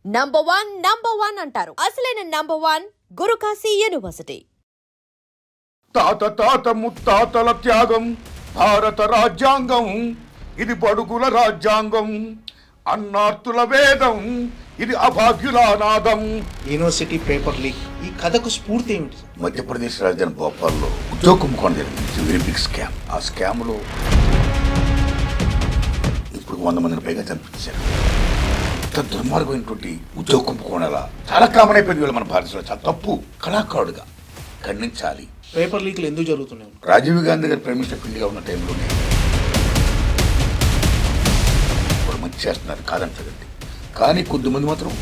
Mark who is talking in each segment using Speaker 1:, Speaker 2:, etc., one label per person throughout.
Speaker 1: Number one అంటారు. అసలైన number 1 Guru Kashi university.
Speaker 2: తాత ముత్తాతల త్యాగం భారత రాజ్యాంగం, ఇది బడుగుల రాజ్యాంగం, అన్నార్తుల వేదం, ఇది అభాగ్యుల నాదం.
Speaker 3: యూనివర్సిటీ పేపర్ లీక్, ఈ కథకు స్ఫూర్తి ఏమిటి?
Speaker 2: మధ్యప్రదేశ్ రాజధాని భోపాల్లో ఉద్యోగ కుంభకోణం జరిగింది. Very big scam. ఆ స్కామ్లో ఇప్పుడు 100 మందిని పైగా చంపించారు. ఇంత దుర్మార్గమైనటువంటి ఉద్యోగ కుంభకోణాల చాలా కామన్ అయిపోయింది వీళ్ళు మన భారతదేశంలో. చాలా తప్పు. కళాకారుడుగా ఖండించాలి.
Speaker 3: పేపర్ లీక్లు ఎందుకు జరుగుతున్నాయి?
Speaker 2: రాజీవ్ గాంధీ గారు ప్రైమ్ మినిస్టర్ ఇండియా ఉన్న టైంలోనే వాళ్ళు మంచి చేస్తున్నారు, కాదంటదండి. కానీ కొద్దిమంది మాత్రం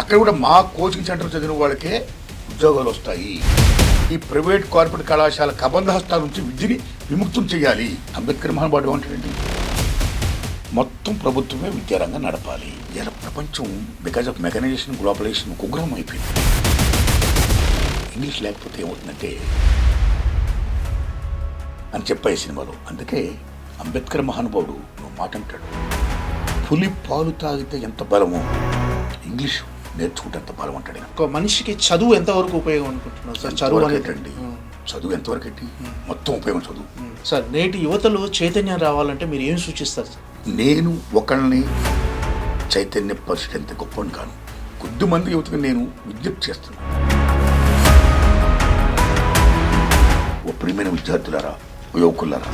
Speaker 2: అక్కడ కూడా మా కోచింగ్ సెంటర్ చదివిన వాళ్ళకే ఉద్యోగాలు వస్తాయి. ఈ ప్రైవేట్ కార్పొరేట్ కళాశాల కబంధ హస్తాల నుంచి విద్యని విముక్తం చేయాలి. అంబేద్కర్ మహానుభావుడు ఏమంటాడండి, మొత్తం ప్రభుత్వమే విద్యారంగం నడపాలి. ఇలా ప్రపంచం బికాజ్ ఆఫ్ మెకనైజేషన్, గ్లోబలైజేషన్ కుగ్రహం అయిపోయింది. ఇంగ్లీష్ లేకపోతే ఏమవుతుందంటే అని చెప్పాయి సినిమాలో. అందుకే అంబేద్కర్ మహానుభావుడు నువ్వు మాట అంటాడు, పులి పాలు తాగితే ఎంత బలమో ఇంగ్లీష్ నేర్చుకుంటే ఎంత బలం అంటాడు.
Speaker 3: ఒక మనిషికి చదువు ఎంతవరకు ఉపయోగం అనుకుంటున్నారు సార్? చదువు
Speaker 2: ఏంటండి, చదువు ఎంతవరకు ఏంటి, మొత్తం ఉపయోగం చదువు.
Speaker 3: సార్, నేటి యువతలో చైతన్యం రావాలంటే మీరు ఏం సూచిస్తారు సార్? నేను
Speaker 2: ఒకళ్ళని చైతన్య పరిస్థితి ఎంత గొప్పని కాను, కొద్దిమంది యువతకు నేను విజ్ఞప్తి చేస్తున్నాను. ఓ ప్రియమైన విద్యార్థులారా, ఓ యువకులారా,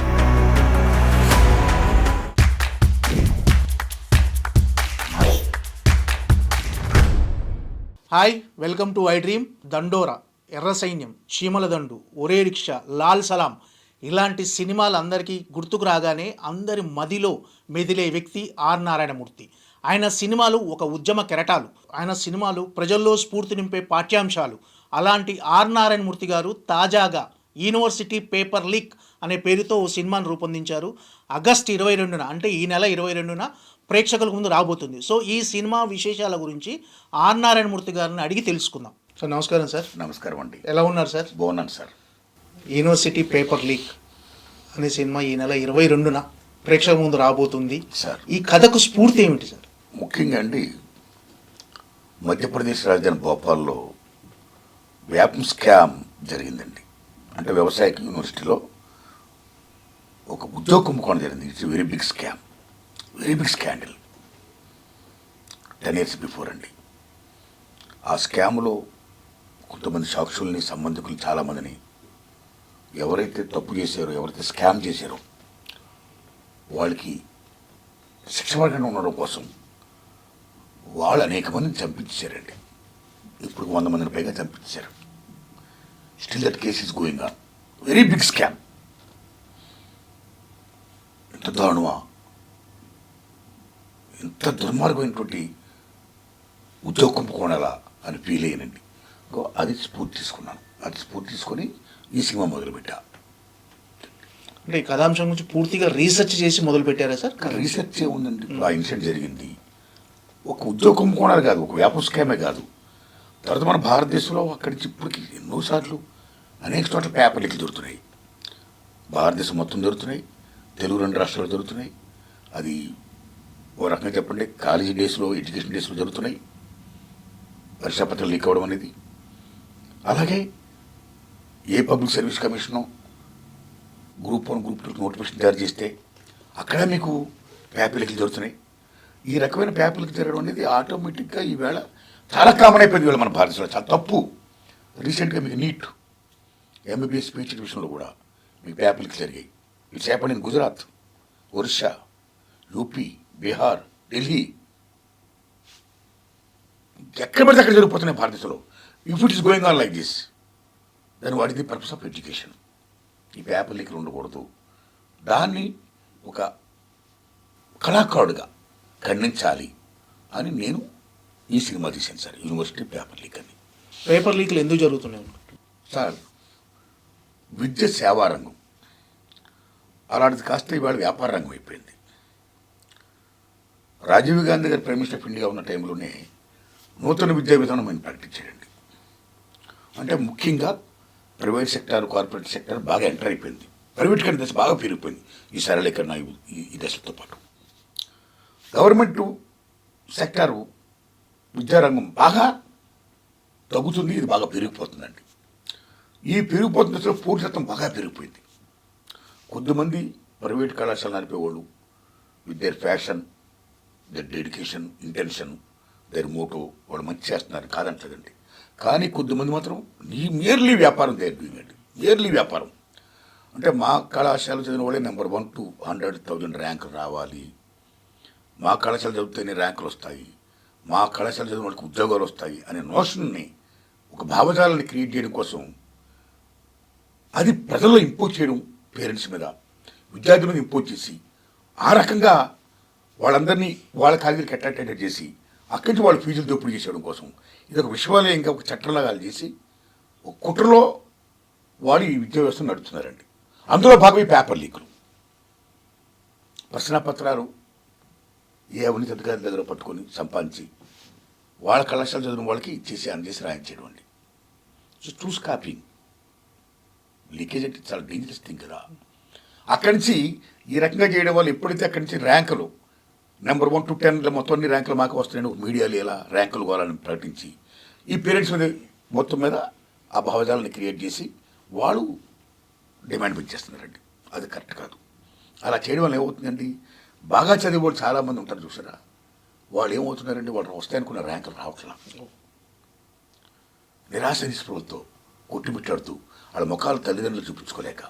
Speaker 3: hi, welcome to I dream. Dandora, Erra సైన్యం, చీమల దండు, ఒరే రిక్షా, లాల్ సలాం ఇలాంటి సినిమాలు అందరికీ గుర్తుకు రాగానే అందరి మదిలో మెదిలే వ్యక్తి ఆర్ నారాయణమూర్తి. ఆయన సినిమాలు ఒక ఉద్యమ కెరటాలు. ఆయన సినిమాలు ప్రజల్లో స్ఫూర్తి నింపే పాఠ్యాంశాలు. అలాంటి ఆర్ నారాయణమూర్తి గారు తాజాగా యూనివర్సిటీ పేపర్ లీక్ అనే పేరుతో ఓ సినిమాను రూపొందించారు. ఆగస్టు 22న, అంటే ఈ నెల 22న ప్రేక్షకుల ముందు రాబోతుంది. సో ఈ సినిమా విశేషాల గురించి ఆర్ నారాయణమూర్తి గారిని అడిగి తెలుసుకుందాం. సార్ నమస్కారం. సార్
Speaker 2: నమస్కారం అండి.
Speaker 3: ఎలా ఉన్నారు సార్?
Speaker 2: బాగున్నాను సార్.
Speaker 3: యూనివర్సిటీ పేపర్ లీక్ అనే సినిమా ఈ నెల 22న ప్రేక్షకుల ముందు రాబోతుంది
Speaker 2: సార్.
Speaker 3: ఈ కథకు స్ఫూర్తి ఏమిటి సార్?
Speaker 2: ముఖ్యంగా అండి, మధ్యప్రదేశ్ రాజధాని భోపాల్లో వ్యాపం స్కామ్ జరిగిందండి. అంటే వ్యవసాయ యూనివర్సిటీలో ఒక ఉద్యోగ కుంభకోణం జరిగింది. It's very big scam, very big scandal. 10 years before అండి. ఆ స్కామ్లో కొంతమంది సాక్షుల్ని, సంబంధికులు చాలామందిని, ఎవరైతే తప్పు చేశారో, ఎవరైతే స్కామ్ చేశారో వాళ్ళకి శిక్ష పడకుండా ఉండడం కోసం వాళ్ళు అనేక మందిని చంపించారండి. ఇప్పుడు 100 మందిని పైగా చంపించారు. Still that case is going on. Very big scam. ఎంత దారుణమా, ఎంత దుర్మార్గమైనటువంటి ఉద్యోగ కుంభకోణాలా అని ఫీల్ అయ్యానండి. అది స్ఫూర్తి తీసుకున్నాను. అది స్ఫూర్తి తీసుకొని ఈ సినిమా మొదలుపెట్టా.
Speaker 3: అంటే ఈ కథాంశం గురించి పూర్తిగా రీసెర్చ్ చేసి మొదలు పెట్టారా సార్?
Speaker 2: రీసెర్చ్ ఏముందండి, ఆ ఇన్సిడెంట్ జరిగింది. ఒక ఉద్యోగ కుంభకోణాలు కాదు, ఒక వ్యాపార స్కామే కాదు. తర్వాత మన భారతదేశంలో అక్కడి నుంచి ఇప్పటికి ఎన్నోసార్లు అనేక చోట్ల పేపర్ లీక్లు దొరుకుతున్నాయి. భారతదేశం మొత్తం దొరుకుతున్నాయి, తెలుగు 2 రాష్ట్రాలు దొరుకుతున్నాయి. అది ఓ రకంగా చెప్పండి, కాలేజీ డేస్లో, ఎడ్యుకేషన్ డేస్లో జరుగుతున్నాయి పరీక్షాపత్రాలు లీక్ అవ్వడం అనేది. అలాగే ఏ public service commission group 1, group 2 notification తయారు చేస్తే అక్కడ మీకు పేపర్ లీక్లు జరుగుతున్నాయి. ఈ రకమైన పేపర్ లీక్ జరగడం అనేది ఆటోమేటిక్గా ఈవేళ చాలా కామన్ అయిపోయింది వీళ్ళ మన భారతదేశంలో. చాలా తప్పు. రీసెంట్గా మీకు నీట్, ఎంబీబీఎస్ పీహెచ్డీ విషయంలో కూడా మీకు పేపర్ లీక్స్ జరిగాయి. It's happened in Gujarat, Orissa, UP, Bihar, Delhi, ఎక్కడ పడితే అక్కడ జరిగిపోతున్నాయి భారతదేశంలో. If it is going on like this, then what is the purpose of education? ఈ పేపర్ లీక్లు ఉండకూడదు. దాన్ని ఒక కళాకారుడుగా ఖండించాలి అని నేను ఈ సినిమా తీశాను సార్, యూనివర్సిటీ పేపర్ లీక్ అని.
Speaker 3: పేపర్ లీక్లు ఎందుకు జరుగుతున్నాయి
Speaker 2: సార్? విద్య సేవారంగం, అలాంటిది కాస్త ఇవాళ వ్యాపార రంగం అయిపోయింది. రాజీవ్ గాంధీ గారు ప్రైమ్ మినిస్టర్ ఆఫ్ ఇండియా ఉన్న టైంలోనే నూతన విద్యా విధానం ఆయన ప్రకటించాడండి. అంటే ముఖ్యంగా ప్రైవేట్ సెక్టార్, కార్పొరేట్ సెక్టార్ బాగా ఎంటర్ అయిపోయింది. ప్రైవేట్ కంటే దశ బాగా పెరిగిపోయింది ఈ సరళీకరణ ఈ దశతో పాటు. గవర్నమెంట్ సెక్టారు విద్యారంగం బాగా తగ్గుతుంది, ఇది బాగా పెరిగిపోతుందండి. ఈ పెరిగిపోతున్న దశలో పూర్తిత్వం బాగా పెరిగిపోయింది. కొద్దిమంది ప్రైవేట్ కళాశాల నడిపేవాళ్ళు with their fashion, their dedication, intention, their motto వాళ్ళు మంచి చేస్తున్నారు కాదంటదండి. కానీ కొద్దిమంది మాత్రం నియర్లీ వ్యాపారం అండి, నియర్లీ వ్యాపారం. అంటే మా కళాశాల చదివిన వాళ్ళే నెంబర్ 1 to 100,000 ర్యాంకులు రావాలి, మా కళాశాల చదివితేనే ర్యాంకులు వస్తాయి, మా కళాశాల చదివిన వాళ్ళకి ఉద్యోగాలు వస్తాయి అనే నోషన్ని, ఒక భావజాలాన్ని క్రియేట్ చేయడం కోసం అది ప్రజల్లో ఇంపోజ్ చేయడం, పేరెంట్స్ మీద విద్యార్థుల మీద ఇంపోజ్ చేసి ఆ రకంగా వాళ్ళందరినీ వాళ్ళ కాలేజీలకు అట్రాక్టెడ్ చేసి అక్కడి నుంచి వాళ్ళు ఫీజులు దోపిడీ చేసేయడం కోసం ఇది ఒక విశ్వవిద్యాలయంగా ఒక చట్టంలాగా చేసి ఒక కుట్రలో వాళ్ళు ఈ విద్యా వ్యవస్థను నడుపుతున్నారండి. అందులో భాగం ఈ పేపర్ లీకులు, ప్రశ్నాపత్రాలు ఏ అవినీతి అధికారుల దగ్గర పట్టుకొని సంపాదించి వాళ్ళ కళాశాల చదివిన వాళ్ళకి ఇచ్చేసి అందజేసి రాయించేయడం అండి. సో చూస్ కాపీయింగ్, లీకేజ్ అంటే చాలా డేంజరస్ థింగ్ కదా. అక్కడి నుంచి ఈ రకంగా చేయడం వల్ల ఎప్పుడైతే అక్కడి నుంచి ర్యాంకులు నెంబర్ 1 to 10 మొత్తం అన్ని ర్యాంకులు మాకు వస్తున్నాయి మీడియాలో ఇలా ర్యాంకులు కావాలని ప్రకటించి ఈ పేరెంట్స్ మీద మొత్తం మీద ఆ భావజాలను క్రియేట్ చేసి వాళ్ళు డిమాండ్ పెంచేస్తున్నారండి. అది కరెక్ట్ కాదు. అలా చేయడం వల్ల ఏమవుతుందండి, బాగా చదివే వాళ్ళు చాలామంది ఉంటారు చూసారా, వాళ్ళు ఏమవుతున్నారండి, వాళ్ళు వస్తాయనుకున్న ర్యాంకులు రావట్లా, నిరాశ నిస్పృహలతో కొట్టుమిట్టాడుతూ వాళ్ళ ముఖాలు తల్లిదండ్రులు చూపించుకోలేక,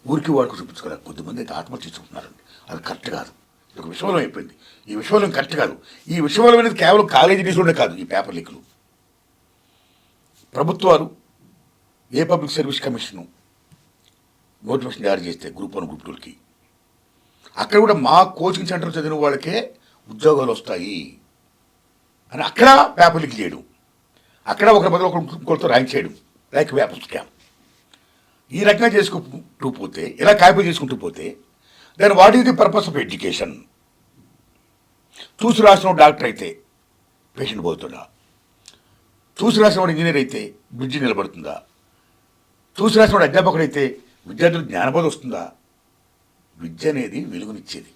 Speaker 2: ఊరికి వాడుకు చూపించుకోలేక కొద్దిమంది అయితే ఆత్మహత్య చేసుకుంటున్నారండి. అది కరెక్ట్ కాదు. ఇది ఒక విషయంలో అయిపోయింది. ఈ విషయంలో కరెక్ట్ కాదు. ఈ విషయంలో అనేది కేవలం కాలేజీ డీసులోనే కాదు. ఈ పేపర్ లీకులు ప్రభుత్వాలు ఏ పబ్లిక్ సర్వీస్ కమిషన్ నోటిఫికేషన్ జారీ చేస్తే గ్రూప్ 1 గ్రూప్ 2కి అక్కడ కూడా మా కోచింగ్ సెంటర్ చదివిన వాళ్ళకే ఉద్యోగాలు వస్తాయి అని అక్కడ పేపర్ లీక్ చేయడం, అక్కడ ఒకరి బదులు ఒకరితో ర్యాంక్ చేయడం, లైక్ పేపర్ స్కామ్. ఈ రకంగా చేసుకుంటూ పోతే, ఇలా కాపీ చేసుకుంటూ పోతే then what is the purpose of education? చూసి రాసిన డాక్టర్ అయితే పేషెంట్ పోతుందా? చూసి రాసిన వాడు ఇంజనీర్ అయితే బ్రిడ్జి నిలబడుతుందా? చూసి రాసిన వాడు అధ్యాపకుడు అయితే విద్యార్థులకు జ్ఞానబోధ వస్తుందా? విద్య అనేది వెలుగునిచ్చేది,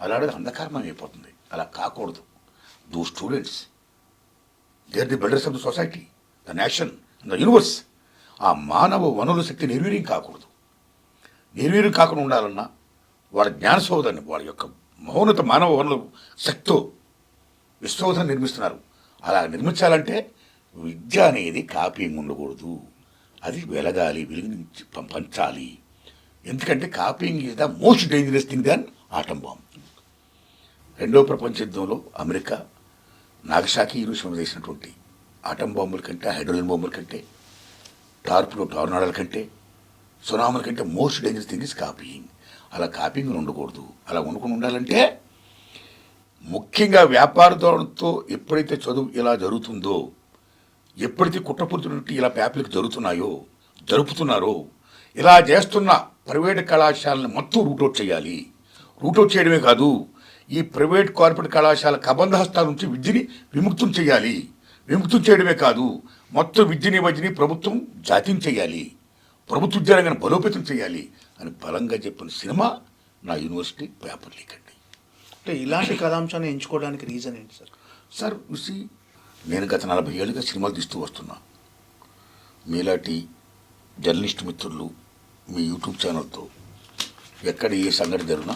Speaker 2: అలాంటిది అంధకారం అయిపోతుంది. అలా కాకూడదు. Though students they are the builders of the society, the nation, the universe. ఆ మానవ వనరుల శక్తి నిర్వీర్యం కాకూడదు. నిర్వీర్యం కాకుండా ఉండాలన్నా వాళ్ళ జ్ఞానశోధాన్ని, వాళ్ళ యొక్క మహోన్నత మానవ వనరుల శక్తితో విశ్వశోధన నిర్మిస్తున్నారు. అలా నిర్మించాలంటే విద్య అనేది కాపీయింగ్ ఉండకూడదు. అది వెలగాలి, వెలుగుని పంచాలి. ఎందుకంటే copying is the most dangerous thing than atom bomb. 2వ ప్రపంచ యుద్ధంలో అమెరికా నాగసాకి హీరోషిమా చేసినటువంటి ఆటం బాంబుల కంటే, హైడ్రోజన్ బాంబుల కంటే, టార్నాడోల కంటే, సునామీల కంటే most dangerous thing is copying. అలా కాపీయింగ్ ఉండకూడదు. అలా ఉండకుండా ఉండాలంటే ముఖ్యంగా వ్యాపారదారులతో ఎప్పుడైతే చదువు ఇలా జరుగుతుందో, ఎప్పుడైతే కుట్రపూర్తి ఇలా పేపర్లకు జరుపుతున్నారో, ఇలా చేస్తున్న ప్రైవేట్ కళాశాలను మొత్తం రూట్అవుట్ చేయాలి. రూట్అవుట్ చేయడమే కాదు, ఈ ప్రైవేట్ కార్పొరేట్ కళాశాల కబంధహస్తాల నుంచి విద్యని విముక్తం చేయాలి. విముక్తం చేయడమే కాదు, మొత్తం విద్యని ప్రభుత్వం జాతీయం చేయాలి, ప్రభుత్వ విద్యారంగాన్ని బలోపేతం చేయాలి అని బలంగా చెప్పిన సినిమా నా యూనివర్సిటీ పేపర్ లీక్ అండి.
Speaker 3: అంటే ఇలాంటి కథాంశాన్ని ఎంచుకోవడానికి రీజన్ ఏంటి సార్?
Speaker 2: సార్ చూసి నేను గత 40 ఏళ్ళుగా సినిమాలు తీస్తూ వస్తున్నా. మీలాంటి జర్నలిస్ట్ మిత్రులు మీ యూట్యూబ్ ఛానల్తో ఎక్కడ ఏ సంఘటన జరిగినా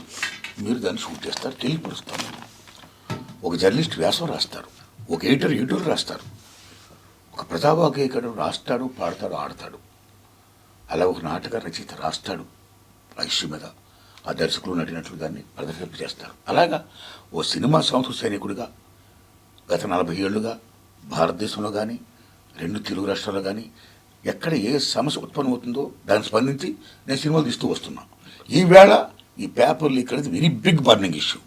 Speaker 2: మీరు దాన్ని షూట్ చేస్తారు, తెలియపరుస్తారు. ఒక జర్నలిస్ట్ వ్యాసం రాస్తారు, ఒక ఎడిటర్ రాస్తారు, ఒక ప్రజావాగ్యకుడు రాస్తాడు, పాడతాడు, ఆడతాడు. అలా ఒక నాటక రచయిత రాస్తాడు, ఆ ఇష్యూ మీద ఆ దర్శకులు నటినట్లు దాన్ని ప్రదర్శింప చేస్తారు. అలాగా ఓ సినిమా సంస్కృతి సైనికుడిగా గత 40 ఏళ్ళుగా భారతదేశంలో కానీ 2 తెలుగు రాష్ట్రాల్లో కానీ ఎక్కడ ఏ సమస్య ఉత్పన్నమవుతుందో దాన్ని స్పందించి నేను సినిమాలు తీస్తూ వస్తున్నా. ఈవేళ ఈ పేపర్ లీక్ అనేది వెరీ బిగ్ బర్నింగ్ ఇష్యూ,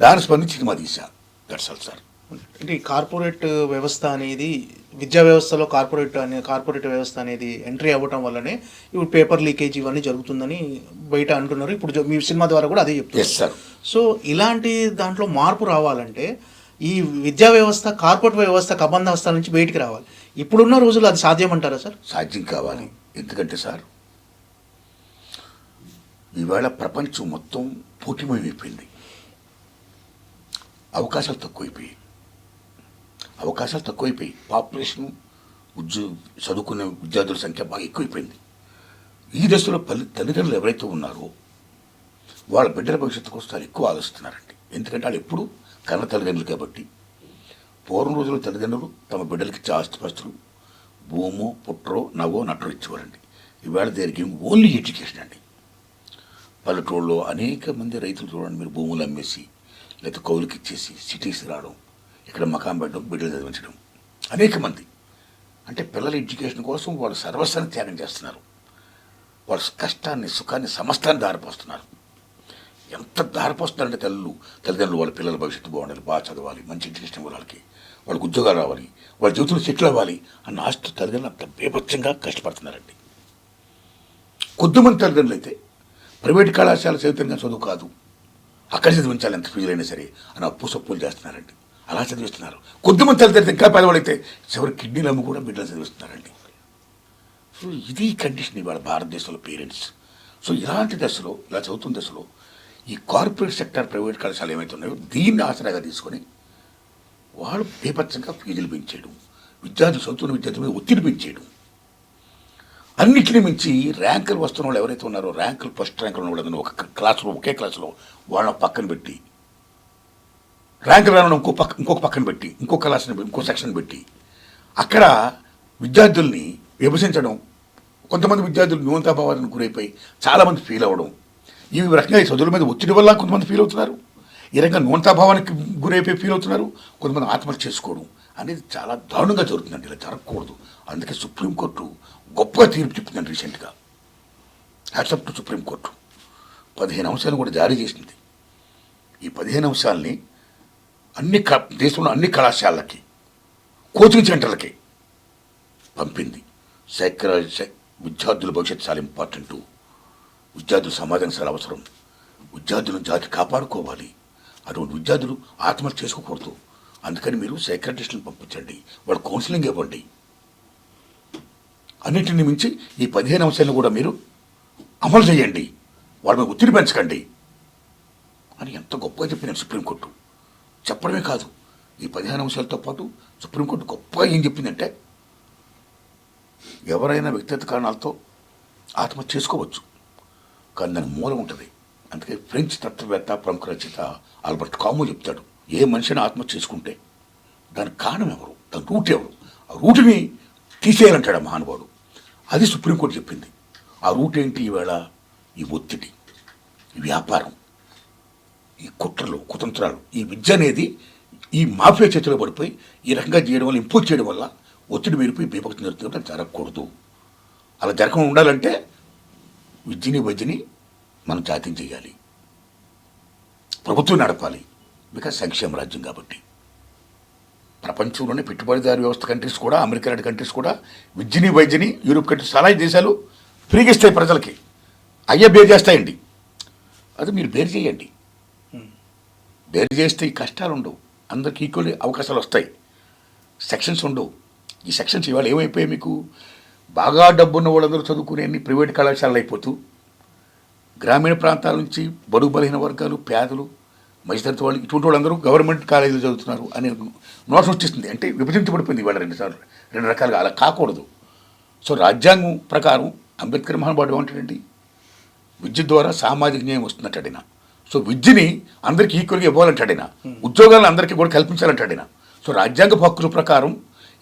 Speaker 2: దాన్ని స్పందించి సినిమా తీశా. That's all sir.
Speaker 3: అంటే ఈ కార్పొరేట్ వ్యవస్థ అనేది, విద్యా వ్యవస్థలో కార్పొరేట్ వ్యవస్థ అనేది ఎంట్రీ అవ్వటం వల్లనే ఇప్పుడు పేపర్ లీకేజ్ ఇవన్నీ జరుగుతుందని బయట అంటున్నారు. ఇప్పుడు మీ సినిమా ద్వారా కూడా అదే చెప్తున్నారు.
Speaker 2: సార్.
Speaker 3: సో ఇలాంటి దాంట్లో మార్పు రావాలంటే ఈ విద్యా వ్యవస్థ, కార్పొరేట్ వ్యవస్థ కబంధ హస్తాల నుంచి బయటికి రావాలి. ఇప్పుడున్న రోజుల్లో అది సాధ్యమంటారా సార్?
Speaker 2: సాధ్యం కావాలి. ఎందుకంటే సార్, ఈవేళ ప్రపంచం మొత్తం పోటీమయమైపోయింది. అవకాశాలు తక్కువైపోయి పాపులేషన్ చదువుకునే విద్యార్థుల సంఖ్య బాగా ఎక్కువైపోయింది. ఈ దశలో తల్లిదండ్రులు ఎవరైతే ఉన్నారో వాళ్ళ బిడ్డల భవిష్యత్తు కోసం చాలా ఎక్కువ ఆలోచిస్తున్నారండి. ఎందుకంటే వాళ్ళు ఎప్పుడు కన్న తల్లిదండ్రులు కాబట్టి. పూర్వం రోజుల్లో తల్లిదండ్రులు తమ బిడ్డలకి ఆస్తిపాస్తులు, భూమో పుట్రో నగో నట్టో ఇచ్చేవారండి. ఈవేళ దేనికి ఓన్లీ ఎడ్యుకేషన్ అండి. పల్లెటూళ్ళలో అనేక మంది రైతులు చూడండి, మీరు భూములు అమ్మేసి లేకపోతే కౌలుకి ఇచ్చేసి సిటీస్ రావడం, ఇక్కడ మకాం పెట్టడం, బిడ్డలు చదివించడం. అనేక మంది అంటే పిల్లల ఎడ్యుకేషన్ కోసం వాళ్ళు సర్వస్వాన్ని త్యాగం చేస్తున్నారు. వాళ్ళ కష్టాన్ని సుఖాన్ని సమస్తాన్ని దారిపోస్తున్నారు. ఎంత దారిపోస్తున్నారంటే తల్లిదండ్రులు వాళ్ళ పిల్లల భవిష్యత్తు బాగుండాలి, బాగా చదవాలి, మంచి ఎడ్యుకేషన్ వాళ్ళకి, వాళ్ళకి ఉద్యోగాలు రావాలి, వాళ్ళ జీవితంలో సెటిల్ అవ్వాలి అన్న ఆస్తి తల్లిదండ్రులు అంత బేభత్సంగా కష్టపడుతున్నారండి. కొద్దిమంది తల్లిదండ్రులు అయితే ప్రైవేట్ కళాశాల చదివితంగా చదువు కాదు, అక్కడ చదివించాలి ఎంత ఫీజులైనా సరే అని అప్పు సప్పులు చేస్తున్నారండి. అలా చదివిస్తున్నారు. కొద్దిమంది తల్లిదండ్రులు ఇంకా పేదవాళ్ళైతే చివరి కిడ్నీలు అమ్ము కూడా బిడ్డలు చదివిస్తున్నారండి. సో ఇది కండిషన్ ఇవాళ భారతదేశంలో పేరెంట్స్. సో ఇలాంటి దశలో, ఇలా చదువుతున్న దశలో ఈ కార్పొరేట్ సెక్టర్ ప్రైవేట్ కళాశాలలు ఏమైతే ఉన్నాయో దీన్ని ఆసరాగా తీసుకొని వాళ్ళు బీభత్సంగా ఫీజులు పెంచేయడం, చదువుతున్న విద్యార్థుల మీద ఒత్తిడి పెంచేయడం, అన్నిటిని మించి ర్యాంకులు వస్తున్న వాళ్ళు ఎవరైతే ఉన్నారో ర్యాంకులు ఫస్ట్ ర్యాంకులు ఉన్న వాళ్ళని ఒకే క్లాసులో వాళ్ళని పక్కన పెట్టి, ర్యాంకులు రావడం ఇంకొక పక్కన పెట్టి, ఇంకో సెక్షన్ పెట్టి అక్కడ విద్యార్థుల్ని విభజించడం, కొంతమంది విద్యార్థులు న్యూనతాభావాలను గురైపోయి చాలామంది ఫీల్ అవ్వడం, ఈ రకంగా ఈ చదువుల మీద ఒత్తిడి వల్ల కొంతమంది ఫీల్ అవుతున్నారు, ఈ రకంగా న్యూనతాభావానికి గురైపోయి ఫీల్ అవుతున్నారు, కొంతమంది ఆత్మహత్య చేసుకోవడం అనేది చాలా దారుణంగా జరుగుతుందండి. ఇలా జరగకూడదు. అందుకే సుప్రీంకోర్టు గొప్పగా తీర్పు చెప్తుందండి రీసెంట్గా. హ్యాట్సప్ టు సుప్రీంకోర్టు 15 అంశాలను కూడా జారీ చేసింది. ఈ 15 అంశాలని దేశంలో అన్ని కళాశాలలకి, కోచింగ్ సెంటర్లకి పంపింది. విద్యార్థుల భవిష్యత్తు చాలా ఇంపార్టెంటు, విద్యార్థులు సమాజానికి చాలా అవసరం, విద్యార్థులను జాతి కాపాడుకోవాలి, అటువంటి విద్యార్థులు ఆత్మహత్య చేసుకోకూడదు. అందుకని మీరు సైకాట్రిస్టులను పంపించండి, వాళ్ళు కౌన్సిలింగ్ ఇవ్వండి. అన్నింటిని మించి ఈ 15 అంశాలను కూడా మీరు అమలు చేయండి, వాళ్ళ మీద ఒత్తిడి పెంచకండి అని ఎంత గొప్పగా చెప్పింది సుప్రీంకోర్టు. చెప్పడమే కాదు, ఈ 15 అంశాలతో పాటు సుప్రీంకోర్టు గొప్పగా ఏం చెప్పిందంటే ఎవరైనా వ్యక్తిగత కారణాలతో ఆత్మహత్య చేసుకోవచ్చు, కానీ దాని మూలం ఉంటుంది. అందుకే ఫ్రెంచ్ తత్వవేత్త ప్రముఖ రచయిత ఆల్బర్ట్ కాము చెప్తాడు, ఏ మనిషిని ఆత్మహత్య చేసుకుంటే దానికి కారణం ఎవరు, దాని రూట్ ఎవరు, ఆ రూట్ని తీసేయాలంటాడు ఆ మహానుభావుడు. అది సుప్రీంకోర్టు చెప్పింది. ఆ రూట్ ఏంటి? ఈవేళ ఈ ఒత్తిడి, ఈ వ్యాపారం, ఈ కుట్రలు కుతంత్రాలు, ఈ విద్య అనేది ఈ మాఫియా చేతిలో పడిపోయి ఈ రకంగా చేయడం వల్ల, ఇంపోజ్ చేయడం వల్ల ఒత్తిడి మీరిపోయి బీభక్తి జరుగుతుంటే జరగకూడదు. అలా జరగకుండా ఉండాలంటే వైద్యని మనం జాతీయం చేయాలి, ప్రభుత్వం నడపాలి. బికాజ్ సంక్షేమ రాజ్యం కాబట్టి. ప్రపంచంలోనే పెట్టుబడిదారు వ్యవస్థ కంట్రీస్ కూడా, అమెరికా లాంటి కంట్రీస్ కూడా వైద్యని యూరోప్ కంట్రీస్ చాలా దేశాలు ఫ్రీగా ఇస్తాయి ప్రజలకి. అయ్యే బేర్ చేస్తాయండి. అది మీరు బేర్ చేయండి. బేర్ చేస్తే ఈ కష్టాలు ఉండవు, అందరికి ఈక్వల్ అవకాశాలు వస్తాయి, సెక్షన్స్ ఉండవు. ఈ సెక్షన్స్ ఇవాళ ఏమైపోయాయి, మీకు బాగా డబ్బున్న వాళ్ళందరూ చదువుకునే అన్ని ప్రైవేట్ కళాశాలలు అయిపోతూ గ్రామీణ ప్రాంతాల నుంచి బడుగు బలహీన వర్గాలు, పేదలు, మధ్యతరగతి వాళ్ళు, ఇటువంటి వాళ్ళందరూ గవర్నమెంట్ కాలేజీలో చదువుతున్నారు అనే నోట్స్ వచ్చేస్తుంది. అంటే విభజించబడిపోయింది ఇవాళ రెండు రకాలుగా. అలా కాకూడదు. సో రాజ్యాంగం ప్రకారం అంబేద్కర్ మహానుభావుడు ఏమంటాడండి, విద్య ద్వారా సామాజిక న్యాయం వస్తున్నట్టాడినా. సో విద్యని అందరికీ ఈక్వల్గా ఇవ్వాలంటాడినా, ఉద్యోగాలను అందరికీ కూడా కల్పించాలంటాడినా. సో రాజ్యాంగ హక్కుల ప్రకారం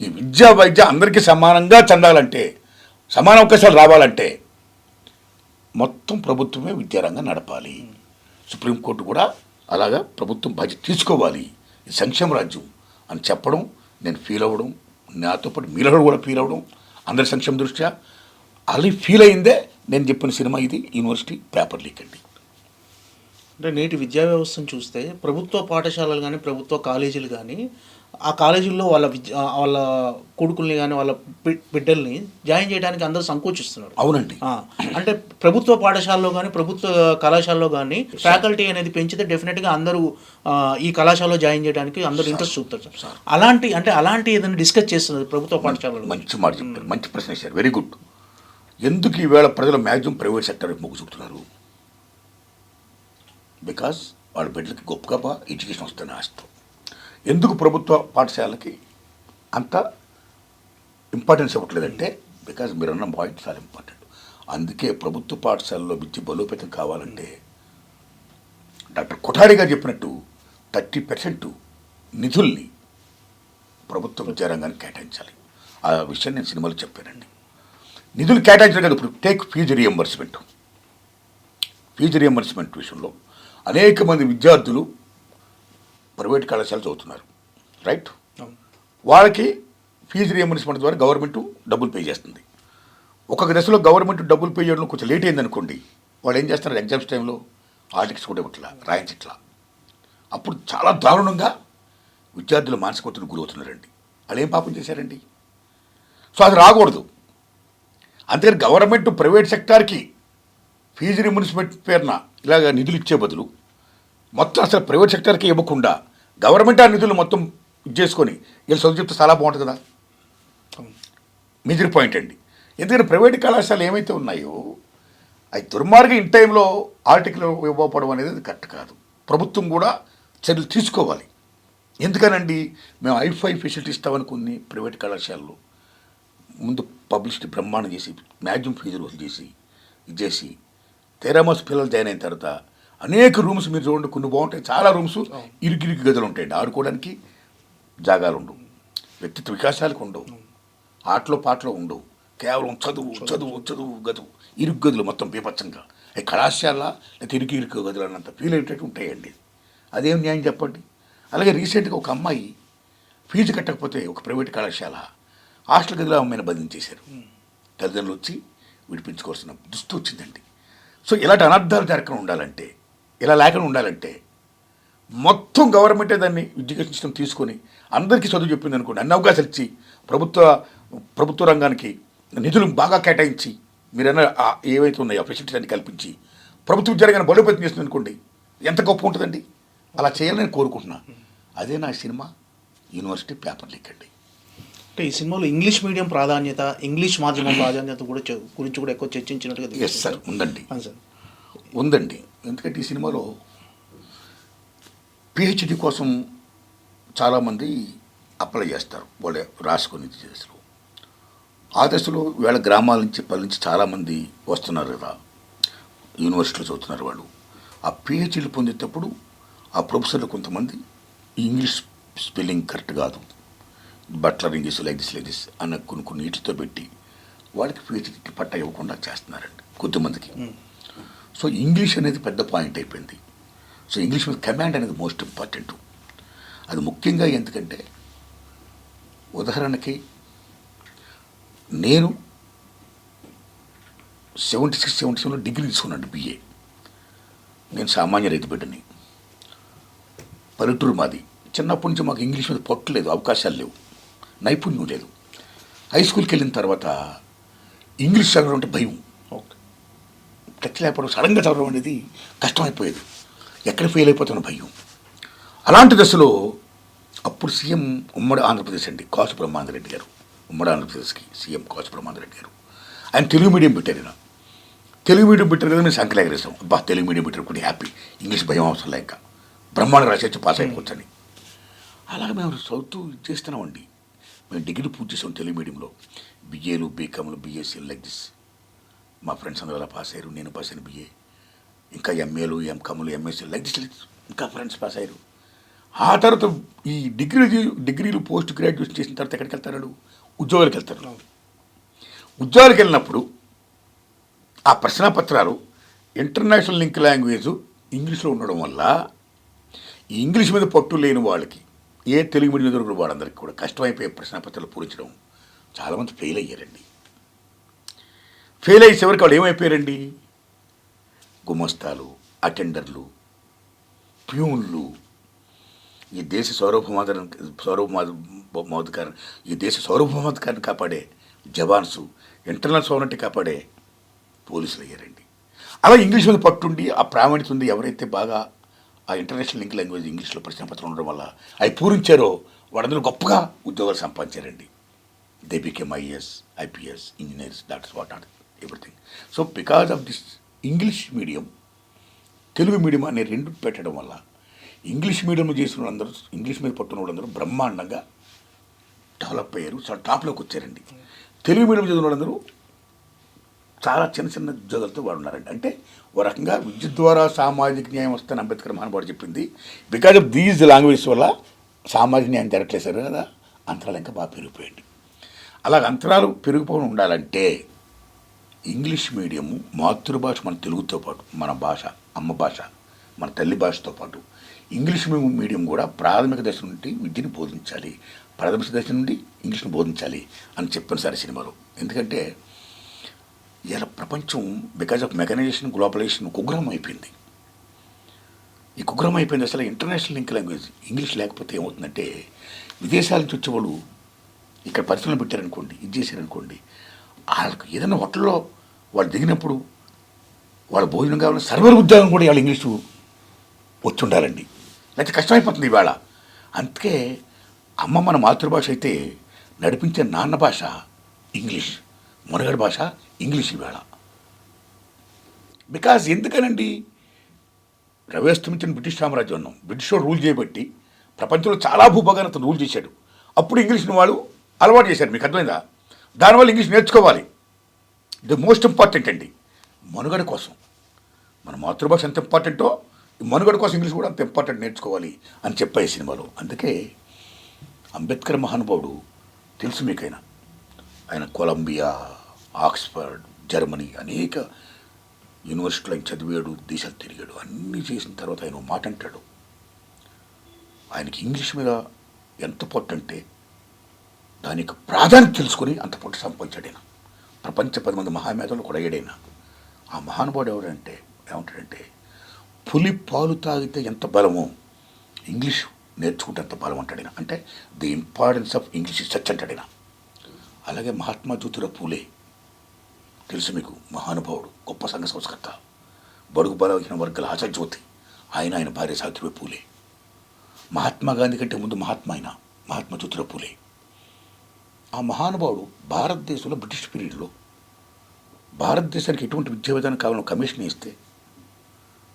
Speaker 2: ఈ విద్య వైద్య అందరికీ సమానంగా చెందాలంటే, సమాన అవకాశాలు రావాలంటే మొత్తం ప్రభుత్వమే విద్యారంగం నడపాలి. సుప్రీంకోర్టు కూడా అలాగా ప్రభుత్వం బాధ్యత తీసుకోవాలి. ఇది సంక్షేమ రాజ్యం అని చెప్పడం, నేను ఫీల్ అవ్వడం, నాతో పాటు మీలో కూడా ఫీల్ అవ్వడం, అందరి సంక్షేమ దృష్ట్యా అలా ఫీల్ అయిందే నేను చెప్పిన సినిమా ఇది యూనివర్సిటీ పేపర్ లీక్ అండి.
Speaker 3: అంటే నేటి విద్యా వ్యవస్థను చూస్తే ప్రభుత్వ పాఠశాలలు కానీ, ప్రభుత్వ కాలేజీలు కానీ, ఆ కాలేజీల్లో వాళ్ళ కొడుకుల్ని కానీ, వాళ్ళ బిడ్డల్ని జాయిన్ చేయడానికి అందరూ సంకోచిస్తున్నారు.
Speaker 2: అవునండి.
Speaker 3: అంటే ప్రభుత్వ పాఠశాలలో కానీ, ప్రభుత్వ కళాశాలలో కానీ ఫ్యాకల్టీ అనేది పెంచితే డెఫినెట్గా అందరూ ఈ కళాశాలలో జాయిన్ చేయడానికి అందరూ ఇంట్రెస్ట్ చూపుతారు సార్. అలాంటి ఏదైనా డిస్కస్ చేస్తున్నారు ప్రభుత్వ పాఠశాలలో?
Speaker 2: మంచి మాట చెప్తారు, మంచి ప్రశ్న వేశారు, వెరీ గుడ్. ఎందుకు ఈవేళ ప్రజలు మ్యాక్సిమం ప్రైవేట్ సెక్టర్ మొగ్గు చూపుతున్నారు? బికాస్ వాళ్ళ బిడ్డలకి గొప్పగా ఎడ్యుకేషన్ వస్తుంది ఆశతో. ఎందుకు ప్రభుత్వ పాఠశాలకి అంత ఇంపార్టెన్స్ ఇవ్వట్లేదంటే బికాజ్ మీరు అన్న పాయింట్ చాలా ఇంపార్టెంట్. అందుకే ప్రభుత్వ పాఠశాలలో విద్య బలోపేతం కావాలంటే డాక్టర్ కొఠారి గారు చెప్పినట్టు 30% నిధుల్ని ప్రభుత్వ విద్యారంగానికి కేటాయించాలి. ఆ విషయం నేను సినిమాలో చెప్పానండి. నిధులు కేటాయించడం కదా. ఇప్పుడు టేక్ ఫీజు రియంబర్స్మెంట్ విషయంలో అనేక మంది విద్యార్థులు ప్రైవేట్ కళాశాల చదువుతున్నారు, రైట్? వాళ్ళకి ఫీజు రియంబర్స్మెంట్ ద్వారా గవర్నమెంట్ డబ్బులు పే చేస్తుంది. ఒక్కొక్క దశలో గవర్నమెంట్ డబ్బులు పే చేయడంలో కొంచెం లేట్ అయిందనుకోండి, వాళ్ళు ఏం చేస్తున్నారు, ఎగ్జామ్స్ టైంలో ఆర్టిక్స్ కూడా ఇట్లా రాయించట్లా. అప్పుడు చాలా దారుణంగా విద్యార్థులు మానసిక ఒత్తిడికి గురవుతున్నారండి. వాళ్ళు ఏం పాపం చేశారండి? సో అది రాకూడదు. అందుకని గవర్నమెంట్ ప్రైవేట్ సెక్టార్కి ఫీజు రియంబర్స్మెంట్ పేరున ఇలాగ నిధులు ఇచ్చే బదులు మొత్తం అసలు ప్రైవేట్ సెక్టార్కి ఇవ్వకుండా గవర్నమెంట్ ఆ నిధులు మొత్తం చేసుకొని వీళ్ళు చదువు చెప్తే చాలా బాగుంటుంది కదా. మేజర్ పాయింట్ అండి. ఎందుకంటే ప్రైవేట్ కళాశాలలు ఏమైతే ఉన్నాయో అవి దుర్మార్గం ఇన్ టైంలో ఆర్టికల్ ఇవ్వకపోవడం అనేది కరెక్ట్ కాదు. ప్రభుత్వం కూడా చర్యలు తీసుకోవాలి. ఎందుకనండి, మేము ఐఫై ఫెసిలిటీ ఇస్తామని కొన్ని ప్రైవేట్ కళాశాలలు ముందు పబ్లిసిటీ బ్రహ్మాండం చేసి మ్యాక్సిమం ఫీజులు వసూలు చేసి ఇది చేసి తెరామస్ పిల్లలు జాయిన్ అయిన తర్వాత అనేక రూమ్స్ మీరు చూడండి, కొన్ని బాగుంటాయి, చాలా రూమ్స్ ఇరుకిరికి గదులు ఉంటాయండి. ఆడుకోవడానికి జాగాలు ఉండవు, వ్యక్తిత్వ వికాసాలకు ఉండవు, ఆటలో పాటలో ఉండవు, కేవలం చదువు చదువు చదువు గదువు ఇరుకు గదులు మొత్తం బీభత్సంగా. ఈ కళాశాల లేకపోతే ఇరుకు గదులు అన్నంత ఫీల్ అయ్యేటట్టు ఉంటాయండి. అదేం న్యాయం చెప్పండి. అలాగే రీసెంట్గా ఒక అమ్మాయి ఫీజు కట్టకపోతే ఒక ప్రైవేట్ కళాశాల హాస్టల్ గదిలో అమ్మాయిని బంధించేశారు. తల్లిదండ్రులు వచ్చి విడిపించుకోవాల్సిన దుస్థితి వచ్చిందండి. సో ఇలాంటి అనర్థాలు జరగకుండా ఉండాలంటే, ఇలా లేకుండా ఉండాలంటే మొత్తం గవర్నమెంటే దాన్ని ఎడ్యుకేషన్ సిస్టమ్ తీసుకొని అందరికీ చదువు చెప్పింది అనుకోండి, అన్ని అవకాశాలు ఇచ్చి ప్రభుత్వ రంగానికి నిధులు బాగా కేటాయించి మీరైనా ఏవైతే ఉన్నాయో ఫెసిలిటీస్ అన్ని కల్పించి ప్రభుత్వ విద్యారంగాన్ని బలోపేతం చేస్తుంది అనుకోండి, ఎంత గొప్ప ఉంటుందండి. అలా చేయాలని కోరుకుంటున్నా. అదే నా సినిమా యూనివర్సిటీ పేపర్ లీక్ అండి.
Speaker 3: అంటే ఈ సినిమాలో ఇంగ్లీష్ మీడియం ప్రాధాన్యత, ఇంగ్లీష్ మాధ్యమం ప్రాధాన్యత గురించి కూడా ఎక్కువ చర్చించినట్టుగా.
Speaker 2: ఎస్ సార్, ఉందండి.
Speaker 3: సార్
Speaker 2: ఉందండి. ఎందుకంటే ఈ సినిమాలో పిహెచ్డి కోసం చాలామంది అప్లై చేస్తారు, వాళ్ళే రాసుకొని దశలో. ఆ దశలో వీళ్ళ గ్రామాల నుంచి పల్లె నుంచి చాలామంది వస్తున్నారు కదా, యూనివర్సిటీలో చదువుతున్నారు. వాళ్ళు ఆ పిహెచ్డీలు పొందేటప్పుడు ఆ ప్రొఫెసర్లు కొంతమంది ఇంగ్లీష్ స్పెల్లింగ్ కరెక్ట్ కాదు, బట్లర్ ఇంగ్లీష్ లైక్ దిస్ అన్న కొన్ని వీటితో పెట్టి వాళ్ళకి పిహెచ్డీకి పట్ట ఇవ్వకుండా చేస్తున్నారండి కొద్దిమందికి. సో ఇంగ్లీష్ అనేది పెద్ద పాయింట్ అయిపోయింది. సో ఇంగ్లీష్ మీద కమాండ్ అనేది మోస్ట్ ఇంపార్టెంట్. అది ముఖ్యంగా ఎందుకంటే, ఉదాహరణకి నేను 76-77లో డిగ్రీ తీసుకున్నాను, BA. నేను సామాన్య రైతు బిడ్డని, పల్లెటూరు మాది. చిన్నప్పటి నుంచి మాకు ఇంగ్లీష్ మీద పట్టు లేదు, అవకాశాలు లేవు, నైపుణ్యం లేదు. హై స్కూల్కి వెళ్ళిన తర్వాత ఇంగ్లీష్ చదవడం అంటే భయం, టచ్ లేకపోవడం, సడన్గా చదవడం అనేది కష్టమైపోయేది, ఎక్కడ ఫెయిల్ అయిపోతున్న భయం. అలాంటి దశలో అప్పుడు సీఎం ఉమ్మడి ఆంధ్రప్రదేశ్ అండి కాసు బ్రహ్మానందరెడ్డి గారు, ఉమ్మడి ఆంధ్రప్రదేశ్కి సీఎం కాసు బ్రహ్మానందరెడ్డి గారు. ఆయన తెలుగు మీడియం పెట్టారు. ఇలా తెలుగు మీడియం పెట్టారు కదా, మేము సంకలు ఎగరేసాం, అబ్బా తెలుగు మీడియం పెట్టారు కూడా హ్యాపీ, ఇంగ్లీష్ భయం అవసరం లేక బ్రహ్మాండంగా రాసేసి పాస్ అయిపోవచ్చని. అలాగే మేము చదువుతూ చేస్తున్నామండి. మేము డిగ్రీ పూర్తి చేసాం తెలుగు మీడియంలో, BAలు BComలు BScలు లైక్ దిస్. మా ఫ్రెండ్స్ అందరూ అలా పాస్ అయ్యారు, నేను పాస్ అయిన BA, ఇంకా MAలు MComలు MScలు లైక్ దిస్, ఇంకా ఫ్రెండ్స్ పాస్ అయ్యారు. ఆ తర్వాత ఈ డిగ్రీలు పోస్ట్ గ్రాడ్యుయేషన్ చేసిన తర్వాత ఎక్కడికి వెళ్తారు, ఉద్యోగాలకు వెళ్తారు. ఉద్యోగాలకు వెళ్ళినప్పుడు ఆ ప్రశ్నపత్రాలు ఇంటర్నేషనల్ లింక్ లాంగ్వేజ్ ఇంగ్లీష్లో ఉండడం వల్ల ఈ ఇంగ్లీష్ మీద పట్టు లేని వాళ్ళకి, ఏ తెలుగు మీడియం దొరికిన వాళ్ళందరికీ కూడా కష్టమైపోయే ప్రశ్నపత్రాలు పూరించడం. చాలామంది ఫెయిల్ అయ్యారండి. ఫెయిల్ అయ్యే చివరికి వాళ్ళు ఏమైపోయారండి, గుమస్తాలు, అటెండర్లు, ప్యూన్లు, ఈ దేశ సార్వభౌమాధికారాన్ని కాపాడే జవాన్సు, ఇంటర్నల్ సోవరెనిటీ కాపాడే పోలీసులు అయ్యారండి. అలా ఇంగ్లీష్ మీద పట్టుండి ఆ ప్రావీణ్యత ఉంది ఎవరైతే బాగా ఆ ఇంటర్నేషనల్ లింక్ లాంగ్వేజ్ ఇంగ్లీష్లో ప్రశ్నపత్రం ఉండడం వల్ల అవి పూరించారో వాళ్ళందరూ గొప్పగా ఉద్యోగాలు సంపాదించారండి. They became IAS, IPS, engineers, doctors, what not everything. So because of this English medium, Telugu medium అనే రెండు పెట్టడం వల్ల ఇంగ్లీష్ మీడియం చేసిన వాళ్ళందరూ, ఇంగ్లీష్ మీద పట్టున్న వాళ్ళందరూ బ్రహ్మాండంగా డెవలప్ అయ్యారు, చాలా టాప్లోకి వచ్చారండి. తెలుగు మీడియం చదివిన వాళ్ళందరూ చాలా చిన్న చిన్న ఉద్యోగాలతో వాడు ఉన్నారండి. అంటే ఓ రకంగా విద్య ద్వారా సామాజిక న్యాయం వస్తుందని అంబేద్కర్ మహానుభావుడు చెప్పింది. బికాజ్ ఆఫ్ దీస్ లాంగ్వేజెస్ వల్ల సామాజిక న్యాయం జరగట్లేదు సార్ కదా, అంతరాలు ఇంకా బాగా పెరిగిపోయింది. అలాగ అంతరాలు పెరిగిపోయి ఉండాలంటే ఇంగ్లీష్ మీడియము మాతృభాష మన తెలుగుతో పాటు, మన భాష అమ్మ భాష మన తల్లి భాషతో పాటు ఇంగ్లీష్ మీడియం కూడా ప్రాథమిక దశ నుండి విద్యను బోధించాలి, ప్రాథమిక దశ నుండి ఇంగ్లీష్ను బోధించాలి అని చెప్పాను సార్ సినిమాలో. ఎందుకంటే ఇలా ప్రపంచం బికాజ్ ఆఫ్ మెకనైజేషన్, గ్లోబలైజేషన్ కుగ్రహం అయిపోయింది. ఈ కుగ్రహం అయిపోయింది. అసలు ఇంటర్నేషనల్ లింక్ లాంగ్వేజ్ ఇంగ్లీష్ లేకపోతే ఏమవుతుందంటే, విదేశాల నుంచి వచ్చేవాళ్ళు ఇక్కడ పరిశ్రమలు పెట్టారనుకోండి, ఇది చేశారనుకోండి, వాళ్ళకి ఏదైనా హోటల్లో వాళ్ళు దిగినప్పుడు వాళ్ళ భోజనం కావాలని సర్వర్ ఉద్యోగం కూడా వాళ్ళ ఇంగ్లీషు వచ్చి ఉండాలండి, లేకపోతే కష్టమైపోతుంది ఇవాళ. అందుకే అమ్మ మన మాతృభాష అయితే నడిపించే నాన్న భాష ఇంగ్లీష్, మనుగడ భాష ఇంగ్లీష్ ఇవాళ. బికాజ్ ఎందుకనండి, రవేస్తమించిన బ్రిటిష్ సామ్రాజ్యం ఉన్నాం, బ్రిటిష్ వాడు రూల్ చేయబట్టి ప్రపంచంలో చాలా భూభాగాన్ని అతను రూల్ చేశాడు. అప్పుడు ఇంగ్లీష్ని వాళ్ళు అలవాటు చేశారు. మీకు అర్థమైందా? దానివల్ల ఇంగ్లీష్ నేర్చుకోవాలి. ఇది మోస్ట్ ఇంపార్టెంట్ అండి మనుగడ కోసం. మన మాతృభాష ఎంత ఇంపార్టెంటో ఈ మనుగడ కోసం ఇంగ్లీష్ కూడా అంత ఇంపార్టెంట్ నేర్చుకోవాలి అని చెప్పాయి సినిమాలో. అందుకే అంబేద్కర్ మహానుభావుడు తెలుసు మీకైనా, ఆయన కొలంబియా, ఆక్స్ఫర్డ్, జర్మనీ అనేక యూనివర్సిటీలో ఆయన చదివాడు, దేశాలు తిరిగాడు. అన్నీ చేసిన తర్వాత ఆయన మాట అంటాడు, ఆయనకి ఇంగ్లీష్ మీద ఎంత పొట్టు అంటే దానికి ప్రాధాన్యత తెలుసుకొని అంత పొట్టు సంపాదించాడు ఆయన. ప్రపంచ 10 మంది మహామేధలు కూడా అయ్యాడైనా. ఆ మహానుభావుడు ఎవరంటే ఏమంటాడంటే, పులి పాలు తాగితే ఎంత బలమో ఇంగ్లీష్ నేర్చుకుంటే అంత బలం అంటాడు. అంటే the importance of English such అంటాడు. అలాగే మహాత్మా జ్యోతిరావు పూలే తెలుసు మీకు, మహానుభావుడు, గొప్ప సంఘ సంస్కర్త, బడుగు బలహీన వర్గాల ఆశాజ్యోతి. ఆయన భార్య సావిత్రిబాయి పూలే. మహాత్మా గాంధీ కంటే ముందు మహాత్మా జ్యోతిరావు పూలే. ఆ మహానుభావుడు భారతదేశంలో బ్రిటిష్ పీరియడ్లో భారతదేశానికి ఎటువంటి విద్యా విధానం కావాలని కమిషన్ ఇస్తే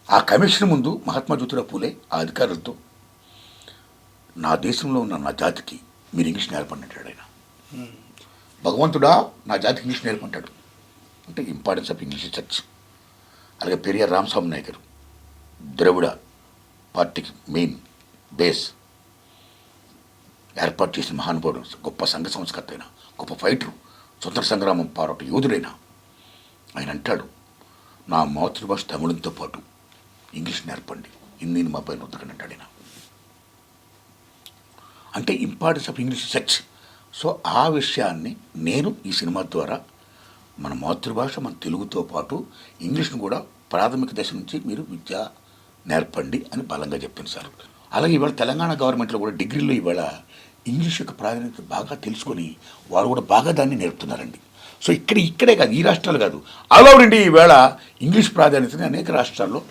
Speaker 2: ఆ కమిషన్ ముందు మహాత్మా జ్యోతిరావు పూలే ఆ అధికారులతో, నా దేశంలో ఉన్న నా జాతికి మీరు ఇంగ్లీష్ నేర్పండి అంటాడు ఆయన. భగవంతుడా నా జాతికి ఇంగ్లీష్ నేర్పంటాడు. అంటే ఇంపార్టెన్స్ ఆఫ్ ఇంగ్లీష్ చర్చ్. అలాగే పెరియార్ రామస్వామి నాయకర్ ద్రవిడ పార్టీకి మెయిన్ బేస్ ఏర్పాటు చేసిన మహానుభావుడు, గొప్ప సంఘ సంస్కర్త అయిన, గొప్ప ఫైటరు, స్వతంత్ర సంగ్రామం పోరాట యోధుడైన ఆయన అంటాడు, నా మాతృభాష తమిళంతో పాటు ఇంగ్లీష్ నేర్పండి, హిందీని మా పైన వద్దకండి అంటాడు ఆయన. అంటే importance of English such. So ఆ విషయాన్ని నేను ఈ సినిమా ద్వారా మన మాతృభాష మన తెలుగుతో పాటు ఇంగ్లీష్ను కూడా ప్రాథమిక దశ నుంచి మీరు విద్య నేర్పండి అని బలంగా చెప్పింది సార్. అలాగే ఇవాళ తెలంగాణ గవర్నమెంట్లో కూడా డిగ్రీలో ఇవాళ ఇంగ్లీష్ యొక్క ప్రాధాన్యత బాగా తెలుసుకొని వారు కూడా బాగా దాన్ని నేర్పుతున్నారండి. సో ఇక్కడే కాదు, ఈ రాష్ట్రాలు కాదు, ఆల్ ఓవర్ ఇండియా ఈవేళ ఇంగ్లీష్ ప్రాధాన్యతని అనేక రాష్ట్రాల్లో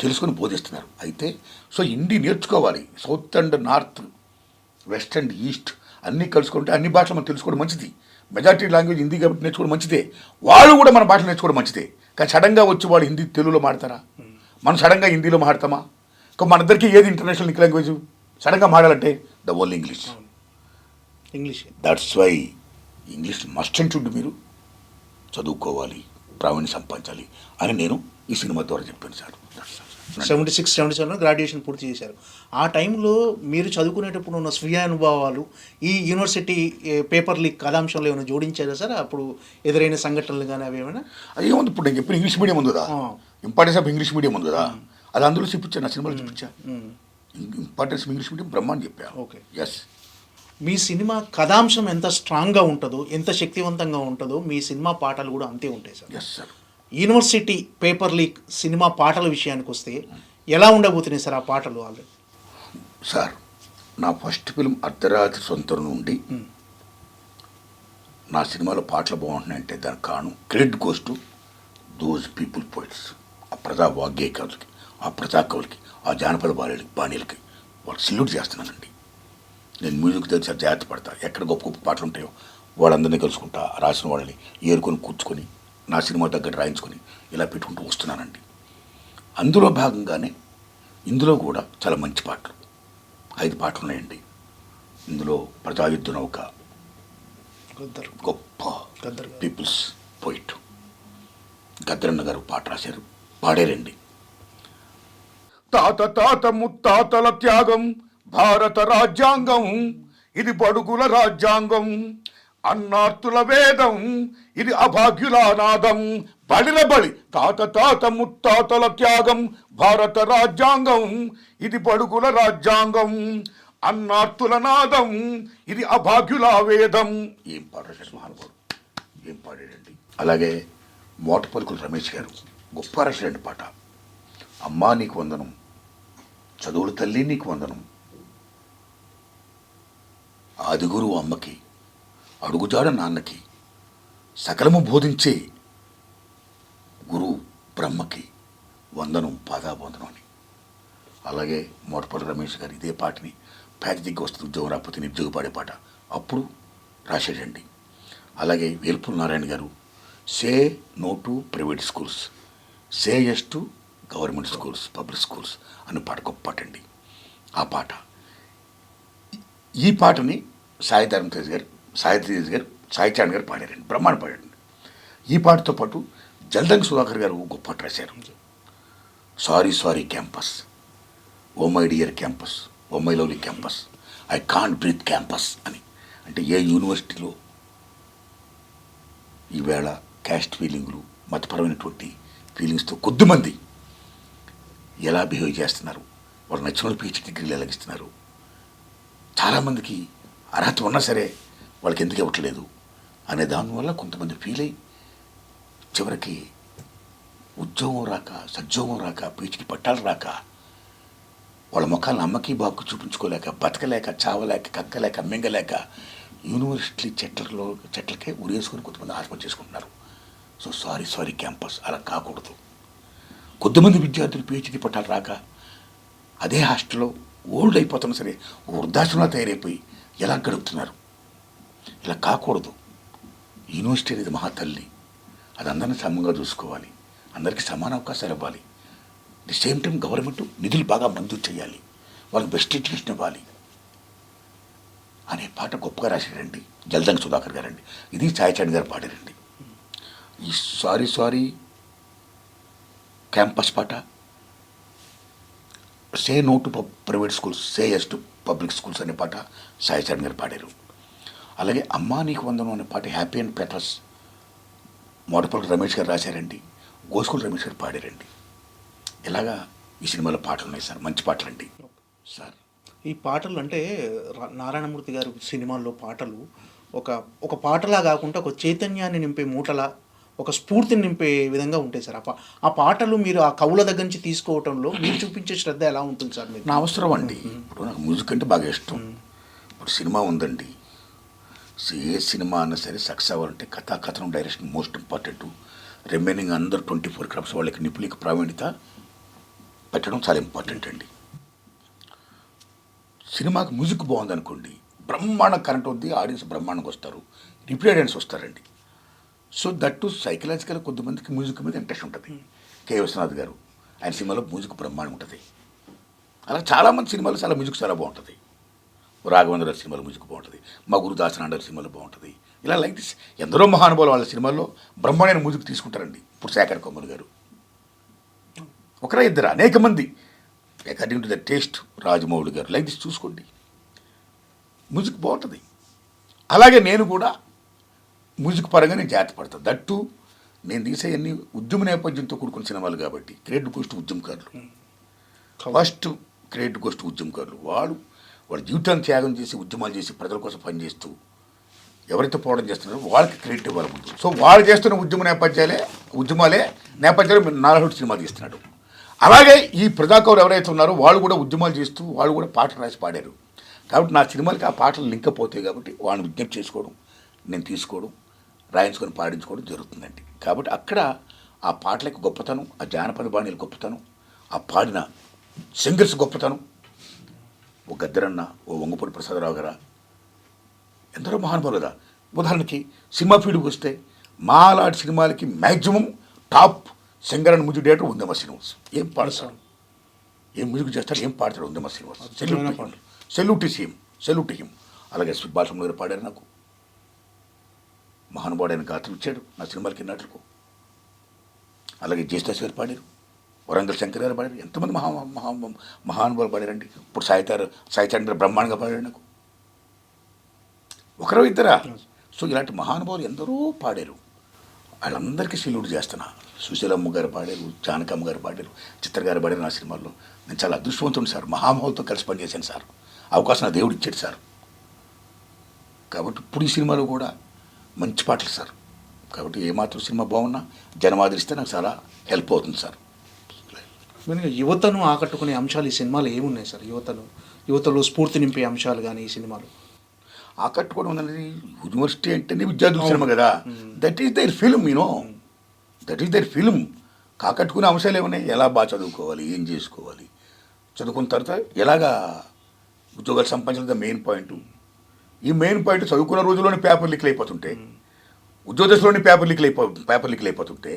Speaker 2: తెలుసుకొని బోధిస్తున్నారు. అయితే సో హిందీ నేర్చుకోవాలి. South and north, west and east అన్నీ కలుసుకుంటే అన్ని భాషలు మనం తెలుసుకోవడం మంచిది. మెజారిటీ లాంగ్వేజ్ హిందీ కాబట్టి నేర్చుకోవడం మంచిదే. వాళ్ళు కూడా మన భాష నేర్చుకోవడం మంచిదే. కానీ సడన్గా వచ్చి వాళ్ళు హిందీ తెలుగులో మాడతారా? మనం సడన్గా హిందీలో మాడతామా? మనందరికీ ఏది ఇంటర్నేషనల్ లింక్ లాంగ్వేజ్? సడన్గా మాడాలంటే the only English. That's why English must and should మీరు చదువుకోవాలి, ప్రావీణ్యం సంపాదించాలి అని నేను ఈ సినిమా ద్వారా చెప్పాను సార్.
Speaker 3: 76-77 గ్రాడ్యుయేషన్ పూర్తి చేశారు. ఆ టైంలో మీరు చదువుకునేటప్పుడు ఉన్న స్వీయ అనుభవాలు ఈ యూనివర్సిటీ పేపర్ లీక్ కథాంశంలో ఏమైనా జోడించారా సార్? అప్పుడు ఎదురైన సంఘటనలు కానీ అవి ఏమైనా?
Speaker 2: అది ఏముంది, ఇప్పుడు నేను చెప్పిన ఇంగ్లీష్ మీడియం ఉంది కదా, ఇంపార్టెన్స్ ఆఫ్ ఇంగ్లీష్ మీడియం ఉంది కదా, అది అందులో చూపించాను, నా సినిమాలో చూపించాను. ఇంపార్టెన్స్ ఇంగ్లీష్ మీడియం బ్రహ్మాండం చెప్పాను.
Speaker 3: ఓకే.
Speaker 2: ఎస్.
Speaker 3: మీ సినిమా కథాంశం ఎంత స్ట్రాంగ్గా ఉంటుందో, ఎంత శక్తివంతంగా ఉంటుందో మీ సినిమా పాటలు కూడా అంతే ఉంటాయి sir.
Speaker 2: Yes sir.
Speaker 3: University paper leak cinema పాటల విషయానికి వస్తే ఎలా ఉండబోతున్నాయి సార్ ఆ పాటలు? ఆల్రెడీ
Speaker 2: సార్ నా ఫస్ట్ ఫిల్మ్ అర్ధరాత్రి సొంతం నుండి నా సినిమాలో పాటలు బాగుంటున్నాయంటే దానికి కారణం credit goes to those people poets, ఆ ప్రజా వాగ్గేయకారులకి, ఆ ప్రజా కవులకి, ఆ జానపద బాణీలకి వాళ్ళకి సెల్యూట్ చేస్తున్నానండి. నేను మ్యూజిక్ దగ్గర జాగ్రత్త పడతా. ఎక్కడ గొప్ప గొప్ప పాటలు ఉంటాయో వాళ్ళందరినీ కలుసుకుంటా, రాసిన వాళ్ళని ఏరుకొని కూర్చుకొని నా సినిమా దగ్గర రాయించుకొని ఇలా పెట్టుకుంటూ వస్తున్నానండి. అందులో భాగంగానే ఇందులో కూడా చాలా మంచి పాటలు 5 పాటలు ఉన్నాయండి. ఇందులో ప్రజాయుద్ధ నౌక
Speaker 3: గద్దర్
Speaker 2: గొప్ప
Speaker 3: గద్దర్ గారు.
Speaker 2: పీపుల్స్ పోయిట్ గద్దరన్న గారు పాట రాశారు, పాడారండి. తాత తాత ముత్తాతల త్యాగం భారత రాజ్యాంగం, ఇది బడుగుల రాజ్యాంగం, అన్నార్తుల వేదం, ఇది అభాగ్యుల నాదం. బడిల బడి తాత తాత ముత్తాతల త్యాగం భారత రాజ్యాంగం, ఇది బడుగుల రాజ్యాంగం, అన్నార్తుల నాదం, ఇది అభాగ్యుల వేదం. ఏం పాడారు మహానుభావుడు, ఏం పాడాడండి. అలాగే మోటపలుకుల రమేష్ గారు గొప్ప రాశారండి పాట. అమ్మా నీకు వందనం, చదువుల తల్లి నీకు వందనం, ఆదిగురు అమ్మకి, అడుగుజాడ నాన్నకి, సకలము బోధించే గురువు బ్రహ్మకి వందనం, పాదాబంధనం అని. అలాగే మోటపల్లి రమేష్ గారు ఇదే పాటని పేద దిగ్గు వస్తుంది ఉద్యోగం రాకపోతే నిరుద్యోగ పాడే పాట అప్పుడు రాశాడండి. అలాగే వేల్పూర్ నారాయణ గారు say no to private schools, say yes to government schools, public schools అనే పాట గొప్ప పాట అండి. ఆ పాట, ఈ పాటని సాయి తేజ్ గారు, సాయి చాంద్ గారు పాడారండి, బ్రహ్మాండ పాడారండి. ఈ పాటతో పాటు జల్దంగి సుధాకర్ గారు గొప్ప పాట రాశారు. Sorry sorry campus, oh my dear campus, oh my lovely campus, I can't breathe campus అని. అంటే ఏ యూనివర్సిటీలో ఈవేళ క్యాస్ట్ ఫీలింగ్లు, మతపరమైనటువంటి ఫీలింగ్స్తో కొద్దిమంది ఎలా బిహేవ్ చేస్తున్నారు, వాళ్ళు నచ్చిన పీహెచ్డీ డిగ్రీలు ఎలాగిస్తున్నారు, చాలామందికి అర్హత ఉన్నా సరే వాళ్ళకి ఎందుకు ఇవ్వట్లేదు అనే దానివల్ల కొంతమంది ఫీల్ అయ్యి చివరికి ఉద్యోగం రాక, సద్యోగం రాక, పీహెచ్డీ పట్టాలు రాక, వాళ్ళ ముఖాలను అమ్మకి బాబుకి చూపించుకోలేక, బతకలేక, చావలేక, కక్కలేక, మింగలేక యూనివర్సిటీ చెట్లకే ఉరేసుకొని కొంతమంది ఆత్మహత్య చేసుకుంటున్నారు. సో సారీ సారీ క్యాంపస్, అలా కాకూడదు. కొద్దిమంది విద్యార్థులు పీహెచ్డీ పట్టాలు రాక అదే హాస్టల్లో ఓల్డ్ అయిపోతున్నా సరే వృద్ధాశ్రమంలో తయారైపోయి ఎలా గడుపుతున్నారు. ఇలా కాకూడదు. యూనివర్సిటీ అనేది మహాతల్లి, అది అందరినీ సమంగా చూసుకోవాలి, అందరికీ సమాన అవకాశాలు ఇవ్వాలి. ది సేమ్ టైం గవర్నమెంట్ నిధులు బాగా మంజూరు చేయాలి, వాళ్ళకి బెస్ట్ ఎడ్యుకేషన్ ఇవ్వాలి అనే పాట గొప్పగా రాశారండి జల్దంగి సుధాకర్ గారండి. ఇది సాయి చాంద్ గారు పాడారండి. ఈ సారీ సారీ క్యాంపస్ పాట, say no to private schools, say yes to public schools అనే పాట సాయి చాంద్ గారు పాడారు. అలాగే అమ్మా నీకు వందనం అనే పాట హ్యాపీ అండ్ పెటల్స్ మోటపల్లి రమేష్ గారు రాశారండి, గోస్కూల్ రమేష్ గారు పాడారండి. ఇలాగా ఈ సినిమాలో పాటలు ఉన్నాయి సార్, మంచి పాటలండి సార్.
Speaker 3: ఈ పాటలు అంటే నారాయణమూర్తి గారు సినిమాల్లో పాటలు ఒక పాటలా కాకుండా ఒక చైతన్యాన్ని నింపే మూటలా, ఒక స్ఫూర్తిని నింపే విధంగా ఉంటాయి సార్. ఆ పాటలు మీరు ఆ కవుల దగ్గర నుంచి తీసుకోవటంలో మీరు చూపించే శ్రద్ధ ఎలా ఉంటుంది సార్? మీరు
Speaker 2: నా అవసరం అండి. ఇప్పుడు నాకు మ్యూజిక్ అంటే బాగా ఇష్టం. ఇప్పుడు సినిమా ఉందండి, ఏ సినిమా అన్నా సరే సక్సెస్ అవ్వాలంటే కథనం, డైరెక్షన్ మోస్ట్ ఇంపార్టెంట్. రిమైనింగ్ అందరూ 24 క్రాఫ్ట్స్ వాళ్ళకి నిపుణులకి ప్రావీణ్యత పెట్టడం చాలా ఇంపార్టెంట్ అండి. సినిమాకి మ్యూజిక్ బాగుందనుకోండి, బ్రహ్మాండ కరెంట్ ఉంది, ఆడియన్స్ బ్రహ్మాండంగా వస్తారు, రిపీట్ ఆడియన్స్ వస్తారండి. సో దట్టు సైకలాజికల్ కొద్దిమందికి మ్యూజిక్ మీద ఇంట్రెస్ట్ ఉంటుంది. కె విశ్వనాథ్ గారు ఆయన సినిమాలో మ్యూజిక్ బ్రహ్మాండం ఉంటుంది. అలా చాలామంది సినిమాలు చాలా మ్యూజిక్ చాలా బాగుంటుంది. రాఘవేంద్ర గారి సినిమాలో మ్యూజిక్ బాగుంటుంది, మా గురుదాసనాథ్ గారి సినిమాలో బాగుంటుంది. ఇలా లైక్ దిస్ ఎందరో మహానుభావులు వాళ్ళ సినిమాల్లో బ్రహ్మాండమైన మ్యూజిక్ తీసుకుంటారండి. ఇప్పుడు శేఖర్ కొమ్మల్ గారు ఒకరా ఇద్దరు, అనేక మంది according to the taste. Rajamouli గారు లైక్ దిస్ చూసుకోండి, మ్యూజిక్ బాగుంటుంది. అలాగే నేను కూడా మ్యూజిక్ పరంగా నేను జాగ్రత్త పడతాను. దట్టు నేను తీసేవన్నీ ఉద్యమ నేపథ్యంతో కూడుకున్న సినిమాలు కాబట్టి క్రెడిట్ గోస్ టు ఉద్యమకారులు. ఫస్ట్ క్రెడిట్ గోస్ టు ఉద్యమకారులు. వాళ్ళ జీవితాన్ని త్యాగం చేసి, ఉద్యమాలు చేసి, ప్రజల కోసం పనిచేస్తూ ఎవరైతే పోవడం చేస్తున్నారో వాళ్ళకి క్రెడిట్ ఇవ్వాలి ముందు. సో వాళ్ళు చేస్తున్న ఉద్యమాలే నేపథ్యాలు 4 సినిమాలు తీస్తున్నాడు. అలాగే ఈ ప్రజాకవులు ఎవరైతే ఉన్నారో వాళ్ళు కూడా ఉద్యమాలు చేస్తూ వాళ్ళు కూడా పాటలు రాసి పాడారు. కాబట్టి నా సినిమాలకి ఆ పాటలు లింక్ పోతాయి కాబట్టి వాళ్ళని విజ్ఞప్తి చేసుకోవడం, నేను తీసుకోవడం, రాయించుకొని పాడించుకోవడం జరుగుతుందండి. కాబట్టి అక్కడ ఆ పాటలకి గొప్పతనం, ఆ జానపద బాణీల గొప్పతనం, ఆ పాడిన సింగర్స్ గొప్పతనం, ఓ గద్దరన్న, ఓ వంగపూడి ప్రసాదరావు గారా, ఎందరో మహానుభావులు కదా. ఉదాహరణకి సినిమా ఫీల్డ్కి వస్తే మా లాంటి సినిమాలకి maximum top singer and music director ఉందమ్మా సినిమాస్. ఏం పాడతాను ఏం మ్యూజిక్ చేస్తాడు, ఏం పాడతాడు ఉంది మా శ్రీనివాస్.
Speaker 3: అద్భుతమైన పాటలు.
Speaker 2: Salute him. అలాగే ఎస్పి బాలసుబ్రహ్మణ్యం గారు పాడారు నాకు. మహానుభావుడైన గాత్రం ఇచ్చాడు నా సినిమాలకి నాటలకు. అలాగే జేస్దాస్ గారు పాడారు, వరంగల్ శంకర్ గారు పాడారు, ఎంతమంది మహానుభావులు పాడారండి. ఇప్పుడు సాయిచంద్ర బ్రహ్మాండంగా పాడారు నాకు. ఒకరో ఇద్దరా? సో ఇలాంటి మహానుభావులు ఎందరో పాడారు. వాళ్ళందరికీ సెల్యూట్ చేస్తున్నా. సుశీలమ్మ గారు పాడారు, జానకమ్మ గారు పాడారు, చిత్ర గారు పాడారు నా సినిమాల్లో. నేను చాలా అదృష్టవంతుడు సార్, మహానుభావులతో కలిసి పనిచేశాను సార్. అవకాశం నా దేవుడు ఇచ్చాడు సార్. కాబట్టి ఇప్పుడు ఈ సినిమాలో కూడా మంచి పాటలు సార్. కాబట్టి ఏమాత్రం సినిమా బాగున్నా జనం ఆదరిస్తే నాకు చాలా హెల్ప్ అవుతుంది సార్.
Speaker 3: మెయిన్గా యువతను ఆకట్టుకునే అంశాలు ఈ సినిమాలో ఏమున్నాయి సార్? యువతలో స్ఫూర్తి నింపే అంశాలు కానీ ఈ సినిమాలో
Speaker 2: ఆకట్టుకోవడం అనేది, యూనివర్సిటీ అంటేనే విద్యార్థుల సినిమా కదా. That is their film, that is their film. ఆకట్టుకునే అంశాలు ఏమున్నాయి? ఎలా బాగా చదువుకోవాలి, ఏం చేసుకోవాలి, చదువుకున్న తర్వాత ఎలాగా ఉద్యోగాలు సంపాదించాలి మెయిన్ పాయింట్. ఈ మెయిన్ పాయింట్ చదువుకున్న రోజుల్లోనే పేపర్ లీక్లు అయిపోతుంటే, ఉద్యోగ దశలోనే పేపర్ లీక్లు అయిపోతుంటే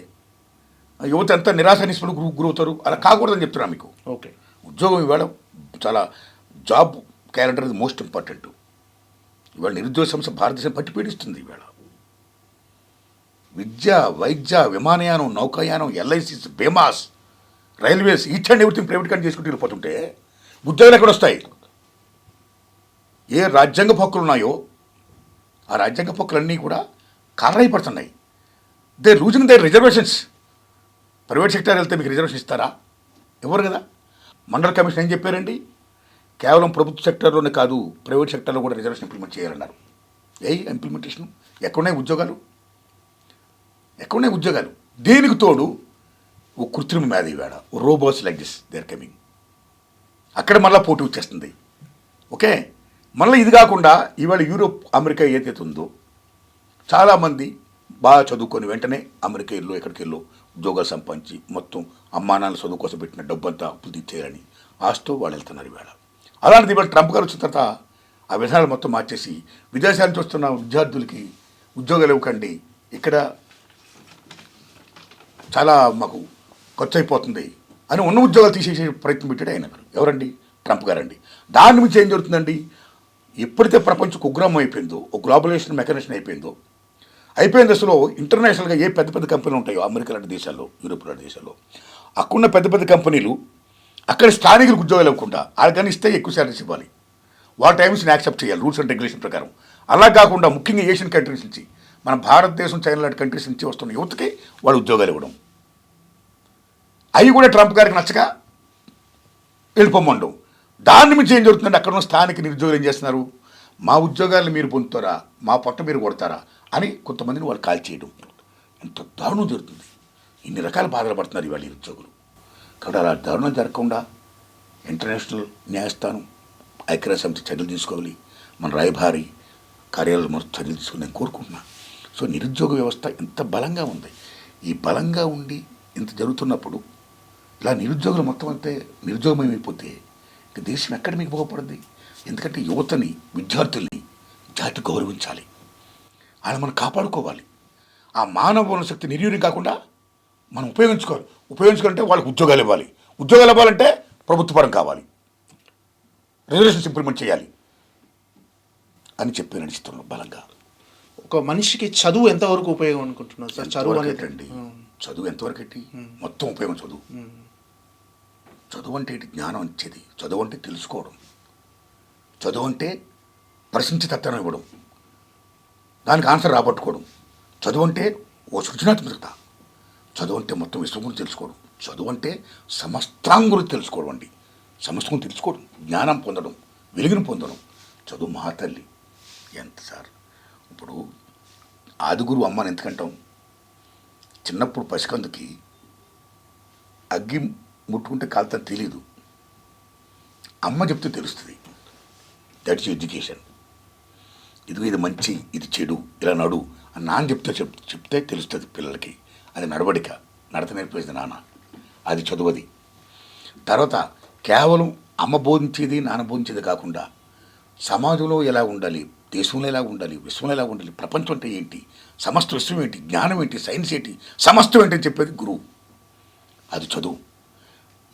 Speaker 2: యువత అంతా నిరాశ నిస్పృహకు గురవుతారు. అలా కాకూడదని చెప్తున్నా మీకు.
Speaker 3: ఓకే,
Speaker 2: ఉద్యోగం ఇవాళ చాలా జాబ్ క్యాలెండర్ ఇది మోస్ట్ ఇంపార్టెంట్. ఇవాళ నిరుద్యోగ సమస్య భారతదేశం పట్టి పీడిస్తుంది. ఇవాళ విద్య, వైద్య, విమానయానం, నౌకాయానం, ఎల్ఐసిస్, బీమాస్, railways, each and everything private కంటే చేసుకుంటూ వెళ్ళిపోతుంటే ఉద్యోగాలు ఎక్కడ వస్తాయి? ఏ రాజ్యాంగ హక్కులు ఉన్నాయో ఆ రాజ్యాంగ హక్కులన్నీ కూడా కారణమైపడుతున్నాయి. They losing their reservations. Private sector వెళ్తే మీకు రిజర్వేషన్ ఇస్తారా? ఇవ్వరు కదా. మండల కమిషన్ ఏం చెప్పారండి? కేవలం ప్రభుత్వ సెక్టర్లోనే కాదు, ప్రైవేట్ సెక్టర్లో కూడా రిజర్వేషన్ ఇంప్లిమెంట్ చేయాలన్నారు. ఇంప్లిమెంటేషన్ ఎక్కడున్నాయి ఉద్యోగాలు? దీనికి తోడు ఓ కృత్రిమ మేధ ఇవాడ, ఓ robots like this they are coming. అక్కడ మళ్ళీ పోటీ వచ్చేస్తుంది. ఓకే, మళ్ళీ ఇది కాకుండా ఇవాళ యూరోప్, అమెరికా ఏదైతే ఉందో చాలామంది బాగా చదువుకొని వెంటనే అమెరికా ఇల్లు ఎక్కడికి వెళ్ళో ఉద్యోగాలు సంపాదించి మొత్తం అమ్మానాన్న చదువు కోసం పెట్టిన డబ్బంతా అప్పులు తీర్చేయాలని ఆశతో వాళ్ళు వెళ్తున్నారు ఇవాళ. అలాంటిది ఇవాళ ట్రంప్ గారు వచ్చిన తర్వాత ఆ విధానాలు మొత్తం మార్చేసి విదేశాల నుంచి వస్తున్న విద్యార్థులకి ఉద్యోగాలు ఇవ్వకండి, ఇక్కడ చాలా మాకు ఖర్చు అయిపోతుంది అని ఉన్న ఉద్యోగాలు తీసేసే ప్రయత్నం పెట్టాడు ఆయన గారు. ఎవరండి? ట్రంప్ గారండి. దాని నుంచి ఏం జరుగుతుందండి? ఎప్పుడైతే ప్రపంచం కుగ్రామం అయిపోయిందో, ఒక గ్లోబలైజేషన్ మెకానిజం అయిపోయిన దశలో ఇంటర్నేషనల్గా ఏ పెద్ద పెద్ద కంపెనీలు ఉంటాయో అమెరికా లాంటి దేశాల్లో, యూరోప్ లాంటి దేశాల్లో, అక్కడున్న పెద్ద పెద్ద కంపెనీలు అక్కడ స్థానికులకు ఉద్యోగాలు ఇవ్వకుండా వాళ్ళకని ఇస్తే ఎక్కువ శాలరీస్ ఇవ్వాలి. వాళ్ళ టైమ్స్ని యాక్సెప్ట్ చేయాలి రూల్స్ అండ్ రెగ్యులేషన్ ప్రకారం. అలా కాకుండా ముఖ్యంగా ఏషియన్ కంట్రీస్ నుంచి, మన భారతదేశం, చైనా లాంటి కంట్రీస్ నుంచి వస్తున్న యువతకి వాళ్ళు ఉద్యోగాలు ఇవ్వడం, అవి కూడా ట్రంప్ గారికి నచ్చక వెళ్ళిపోమండం. దాని నుంచి ఏం జరుగుతుందంటే అక్కడ ఉన్న స్థానిక నిరుద్యోగులు ఏం చేస్తున్నారు? మా ఉద్యోగాలను మీరు పొందుతారా, మా పొట్ట మీరు కొడతారా అని కొంతమందిని వాళ్ళు కాల్ చేయడం. ఎంత దారుణం జరుగుతుంది. ఇన్ని రకాల బాధలు పడుతున్నారు ఇవాళ నిరుద్యోగులు. కాబట్టి అలా దారుణం జరగకుండా ఇంటర్నేషనల్ న్యాయస్థానం, ఐక్యరాజ్య సమితి చర్యలు తీసుకోవాలి. మన రాయబారి కార్యాలయాలు మొత్తం చర్యలు తీసుకుని నేను కోరుకుంటున్నాను. సో నిరుద్యోగ వ్యవస్థ ఎంత బలంగా ఉంది. ఈ బలంగా ఉండి ఇంత జరుగుతున్నప్పుడు ఇలా నిరుద్యోగులు మొత్తం అంతే నిరుద్యోగమైపోతే ఇక దేశం ఎక్కడ మీకు బాగుపడుద్ది? ఎందుకంటే యువతని, విద్యార్థుల్ని జాతి గౌరవించాలి, వాళ్ళని మనం కాపాడుకోవాలి. ఆ మానవ వనరుల శక్తి నిర్వీర్యం కాకుండా మనం ఉపయోగించుకోవాలంటే వాళ్ళకి ఉద్యోగాలు ఇవ్వాలి. ఉద్యోగాలు ఇవ్వాలంటే ప్రభుత్వ పరం కావాలి, రిజర్వేషన్స్ ఇంప్లిమెంట్ చేయాలి అని చెప్పి నడుస్తున్నాం బలంగా.
Speaker 3: ఒక మనిషికి చదువు ఎంతవరకు ఉపయోగం అనుకుంటున్నారు సార్? చదువు
Speaker 2: ఏంటండి? చదువు ఎంతవరకు ఏంటి? మొత్తం ఉపయోగం చదువు. చదువు అంటే జ్ఞానం ఇచ్చేది. చదువు అంటే తెలుసుకోవడం. చదువు అంటే ప్రశ్నించి తత్వం ఇవ్వడం, దానికి ఆన్సర్ రాబట్టుకోవడం. చదువు అంటే ఓ సృజనాత్మకత. చదువు అంటే మొత్తం విశ్వం గురించి తెలుసుకోవడం. చదువు అంటే సమస్తం గురించి తెలుసుకోవడం అండి. సమస్తం తెలుసుకోవడం, జ్ఞానం పొందడం, వెలుగును పొందడం. చదువు మహాతల్లి. ఎంత సార్, ఇప్పుడు ఆదిగురు అమ్మని ఎందుకంటాం? చిన్నప్పుడు పసికందుకి అగ్గి ముట్టుకుంటే కాలుతని తెలీదు, అమ్మ చెప్తే తెలుస్తుంది. That's education. ఇది మంచి, ఇది చెడు, ఇలా నడు అని నాన్న చెప్తే తెలుస్తుంది పిల్లలకి. అది నడత నేర్పేది నాన్న. అది చదువుది. తర్వాత కేవలం అమ్మ బోధించేది, నాన్న బోధించేది కాకుండా సమాజంలో ఎలా ఉండాలి, దేశంలో ఎలా ఉండాలి, విశ్వంలో ఎలా ఉండాలి, ప్రపంచం అంటే ఏంటి, సమస్త విశ్వం ఏంటి, జ్ఞానం ఏంటి, సైన్స్ ఏంటి, సమస్తం ఏంటి అని చెప్పేది గురువు. అది చదువు.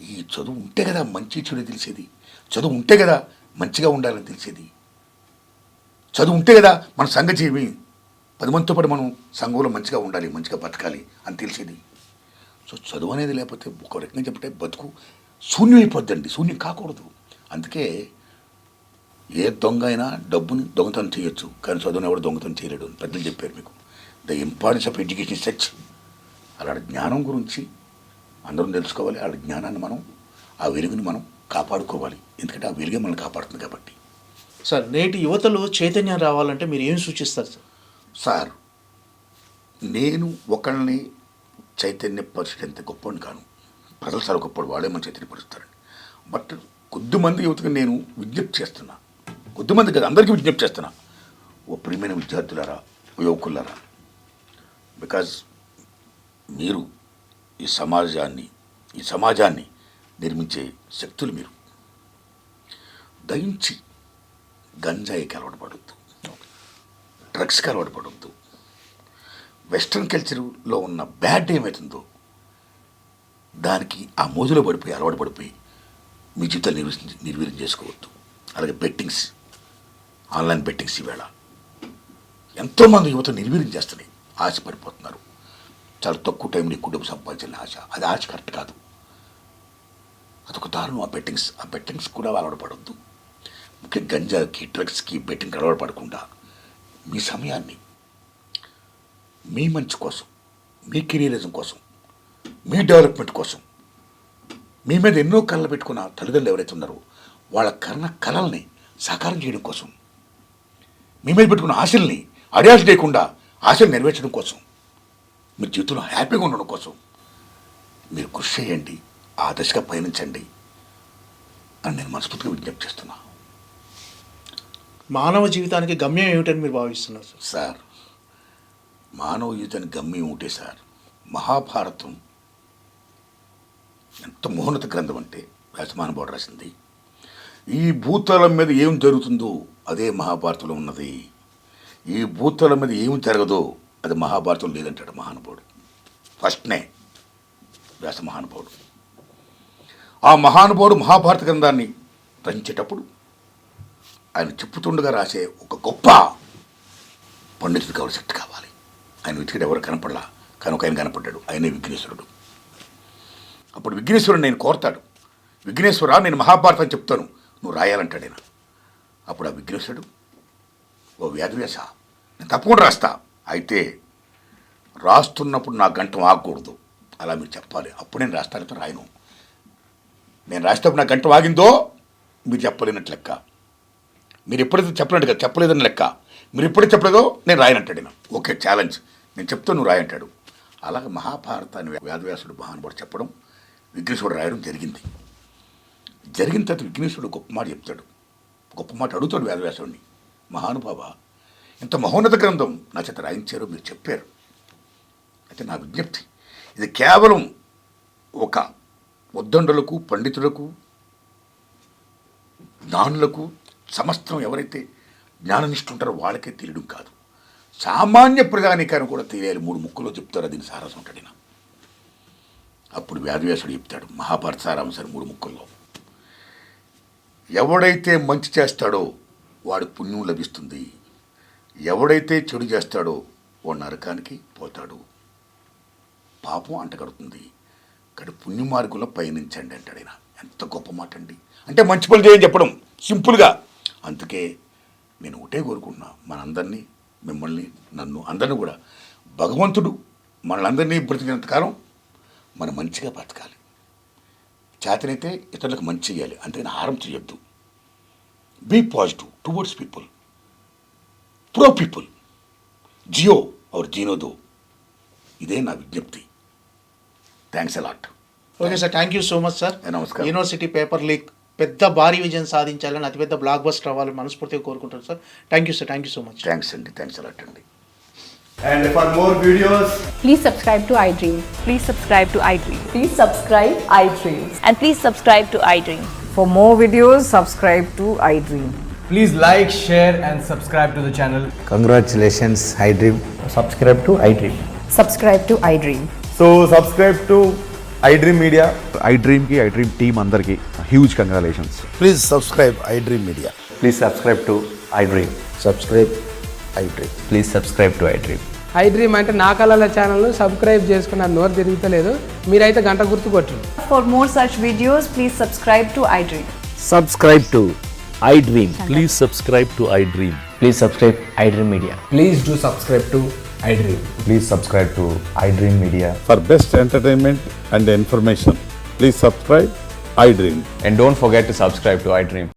Speaker 2: ఈ చదువు ఉంటే కదా మంచి చెడు తెలిసేది, చదువు ఉంటే కదా మంచిగా ఉండాలని తెలిసేది, చదువు ఉంటే కదా మన సంగతి ఏమి 10 మందితో పాటు మనం సంఘంలో మంచిగా ఉండాలి, మంచిగా బతకాలి అని తెలిసేది. సో చదువు అనేది లేకపోతే ఒక రకంగా చెప్పంటే బతుకు శూన్యం అయిపోద్దండి, శూన్యం కాకూడదు. అందుకే ఏ దొంగ అయినా డబ్బుని దొంగతనం చేయొచ్చు, కానీ చదువుని ఎవరు దొంగతనం చేయలేడు అని పెద్దలు చెప్పారు మీకు. The importance of education such. అలాంటి జ్ఞానం గురించి అందరం తెలుసుకోవాలి. ఆ జ్ఞానాన్ని మనం, ఆ వెలుగుని మనం కాపాడుకోవాలి. ఎందుకంటే ఆ వెలుగే మనల్ని కాపాడుతుంది కాబట్టి.
Speaker 3: సార్, నేటి యువతలో చైతన్యం రావాలంటే మీరు ఏం సూచిస్తారు సార్?
Speaker 2: సార్, నేను ఒకళ్ళని చైతన్యపరిచేంత గొప్పని కాను, ప్రజలు చాలా గొప్పడు, వాళ్ళే మన చైతన్యపరుస్తారండి. బట్ కొద్దిమంది యువతకు నేను విజ్ఞప్తి చేస్తున్నా, కొద్దిమంది కదా అందరికీ విజ్ఞప్తి చేస్తున్నా, ఓ ప్రియమైన విద్యార్థులారా, యువకులారా, బికాజ్ మీరు ఈ సమాజాన్ని నిర్మించే శక్తులు. మీరు దయించి గంజాయికి అలవాటు పడవద్దు, డ్రగ్స్కి అలవాటు పడవద్దు. వెస్ట్రన్ కల్చర్లో ఉన్న బ్యాడ్ ఏమవుతుందో దానికి ఆ మోజులో పడిపోయి అలవాటు పడిపోయి మీ జీవితాలు నిర్వీర్యం చేసుకోవద్దు. అలాగే బెట్టింగ్స్, ఆన్లైన్ బెట్టింగ్స్ ఈవేళ ఎంతోమంది యువత నిర్వీర్యం చేస్తున్నాయి, ఆశపడిపోతున్నారు. చాలా తక్కువ టైంలో ఎక్కువ డబ్బు సంపాదించాలని ఆశ, అది ఆశ కరెక్ట్ కాదు, అదొక దారుణం. ఆ బెట్టింగ్స్ కూడా అలవాటు పడవద్దు. ముఖ్యంగా గంజాకి, డ్రగ్స్కి, బెట్టింగ్కి అలవాటు పడకుండా మీ సమయాన్ని మీ మంచి కోసం, మీ కెరీరిజం కోసం, మీ డెవలప్మెంట్ కోసం, మీ మీద ఎన్నో కళలు పెట్టుకున్న తల్లిదండ్రులు ఎవరైతే ఉన్నారో వాళ్ళ కళల్ని సాకారం చేయడం కోసం, మీ మీద పెట్టుకున్న ఆశల్ని అడియాస్ చేయకుండా ఆశలు నెరవేర్చడం కోసం, మీ జీవితంలో హ్యాపీగా ఉండడం కోసం మీరు కృషి చేయండి, ఆ దశగా పయనించండి అని నేను మనస్ఫూర్తిగా విజ్ఞప్తి చేస్తున్నా.
Speaker 3: మానవ జీవితానికి గమ్యం ఏమిటని మీరు భావిస్తున్నారు సార్?
Speaker 2: సార్, మానవ జీవితానికి గమ్యం ఉంటే సార్, మహాభారతం ఎంత మహోన్నత గ్రంథం అంటే వ్యాసమహానుభావుడు రాసింది. ఈ భూతలం మీద ఏం జరుగుతుందో అదే మహాభారతంలో ఉన్నది, ఈ భూతలం మీద ఏం జరగదో అది మహాభారతం లేదంటాడు మహానుభావుడు. ఫస్ట్నే వ్యాసమహానుభావుడు. ఆ మహానుభావుడు మహాభారత గ్రంథాన్ని రచించేటప్పుడు ఆయన చెప్పుతుండగా రాసే ఒక గొప్ప పండితుడు కావాలి, శక్తి కావాలి. ఆయన వెతికిడు ఎవరు కనపడలా, కానీ ఒక ఆయన కనపడ్డాడు, ఆయనే విఘ్నేశ్వరుడు. అప్పుడు విఘ్నేశ్వరుడు నేను కోరతాడు, విఘ్నేశ్వరా నేను మహాభారతం చెప్తాను, నువ్వు రాయాలంటాడు ఆయన. అప్పుడు ఆ విఘ్నేశ్వరుడు, ఓ వ్యాధవ్యాస నేను తప్పకుండా రాస్తా, అయితే రాస్తున్నప్పుడు నా గంటం ఆగకూడదు, అలా మీరు చెప్పాలి, అప్పుడు నేను రాస్తాను, రాయను. నేను రాసేటప్పుడు నా గంటం ఆగిందో మీరు చెప్పలేనట్టు లెక్క, మీరు ఎప్పుడైతే చెప్పలేడు కదా, చెప్పలేదని లెక్క, మీరు ఎప్పుడైతే చెప్పలేదో నేను రాయనంటాడు ఆయన. ఓకే, ఛాలెంజ్, నేను చెప్తాను, నువ్వు రాయంటాడు. అలాగే మహాభారతాన్ని వ్యాధవ్యాసుడు మహానుభావుడు చెప్పడం, విఘ్నేశ్వరుడు రాయడం జరిగింది. జరిగిన తర్వాత విఘ్నేశ్వరుడు గొప్ప మాట చెప్తాడు, గొప్ప మాట అడుగుతాడు వ్యాధవ్యాసుడిని, మహానుభావ ఇంత మహోన్నత గ్రంథం నా చేత రాయించారు, మీరు చెప్పారు, అయితే నా విజ్ఞప్తి, ఇది కేవలం ఒక ఉద్దండులకు, పండితులకు, జ్ఞానులకు, సమస్తం ఎవరైతే జ్ఞాననిష్ఠుంటారో వాళ్ళకే తెలియడం కాదు, సామాన్య ప్రజానికాన్ని కూడా తెలియాలి. 3 ముక్కల్లో చెప్తారు, దీని సారాంశం ఉంటాడు. అప్పుడు వ్యాధవ్యాసుడు చెప్తాడు మహాభారత సారాంశాన్ని 3 ముక్కల్లో. ఎవడైతే మంచి చేస్తాడో వాడు పుణ్యం లభిస్తుంది, ఎవడైతే చెడు చేస్తాడో వాడు నరకానికి పోతాడు, పాపం అంటగడుతుంది, కానీ పుణ్య మార్గంలో పయనించండి అంటాడు ఆయన. ఎంత గొప్ప మాట అండి, అంటే మంచి పనులు చేయని చెప్పడం సింపుల్గా. అందుకే నేను ఒకటే కోరుకుంటున్నా, మనందరినీ, మిమ్మల్ని, నన్ను అందరినీ కూడా భగవంతుడు మనలందరినీ బ్రతికినంతకాలం మనం మంచిగా బతకాలి, చేతనైతే ఇతరులకు మంచి చేయాలి, అంతేగాని హారం చేయొద్దు. Be positive towards people, pro people, జియో ఆర్ జీనోదో, ఇదే నా విజ్ఞప్తి. Thanks a lot.
Speaker 3: Okay sir, thank you so much sir.
Speaker 2: నమస్కారం.
Speaker 3: యూనివర్సిటీ పేపర్ లీక్ పెద్ద భారీ విజయం సాధించాలని, అతిపెద్ద బ్లాక్ బస్టర్ అవ్వాలని మనస్ఫూర్తిగా కోరుకుంటాను sir. Thank you sir, thank you so much.
Speaker 2: Thanks అండి, థ్యాంక్స్ అలాట్ అండి.
Speaker 4: And for more videos,
Speaker 5: Please subscribe to iDream.
Speaker 6: Please subscribe to iDream.
Speaker 5: Please subscribe iDream.
Speaker 6: And please subscribe to iDream.
Speaker 7: For more videos, subscribe to iDream.
Speaker 4: please like, share and subscribe to the channel.
Speaker 8: Congratulations, iDream.
Speaker 9: Subscribe to iDream.
Speaker 5: Subscribe to iDream.
Speaker 9: So subscribe to
Speaker 4: iDream Media.
Speaker 8: iDream team అందరికి huge congratulations.
Speaker 9: Please subscribe iDream Media.
Speaker 4: Please subscribe to iDream.
Speaker 9: Subscribe iDream.
Speaker 4: Please subscribe to iDream.
Speaker 10: iDream అంటే నా కళల ఛానల్ను subscribe చేసుకున్న నోరు తిరుగుతలేదు, మీరైతే గంట గుర్తు కొట్టండి.
Speaker 5: For more such videos, please subscribe to iDream.
Speaker 11: Subscribe to iDream. Please subscribe to iDream.
Speaker 6: Please subscribe iDream Media.
Speaker 4: Please do subscribe to iDream. Please subscribe to iDream Media.
Speaker 9: For best entertainment and information, please subscribe iDream.
Speaker 4: And don't forget to subscribe to iDream.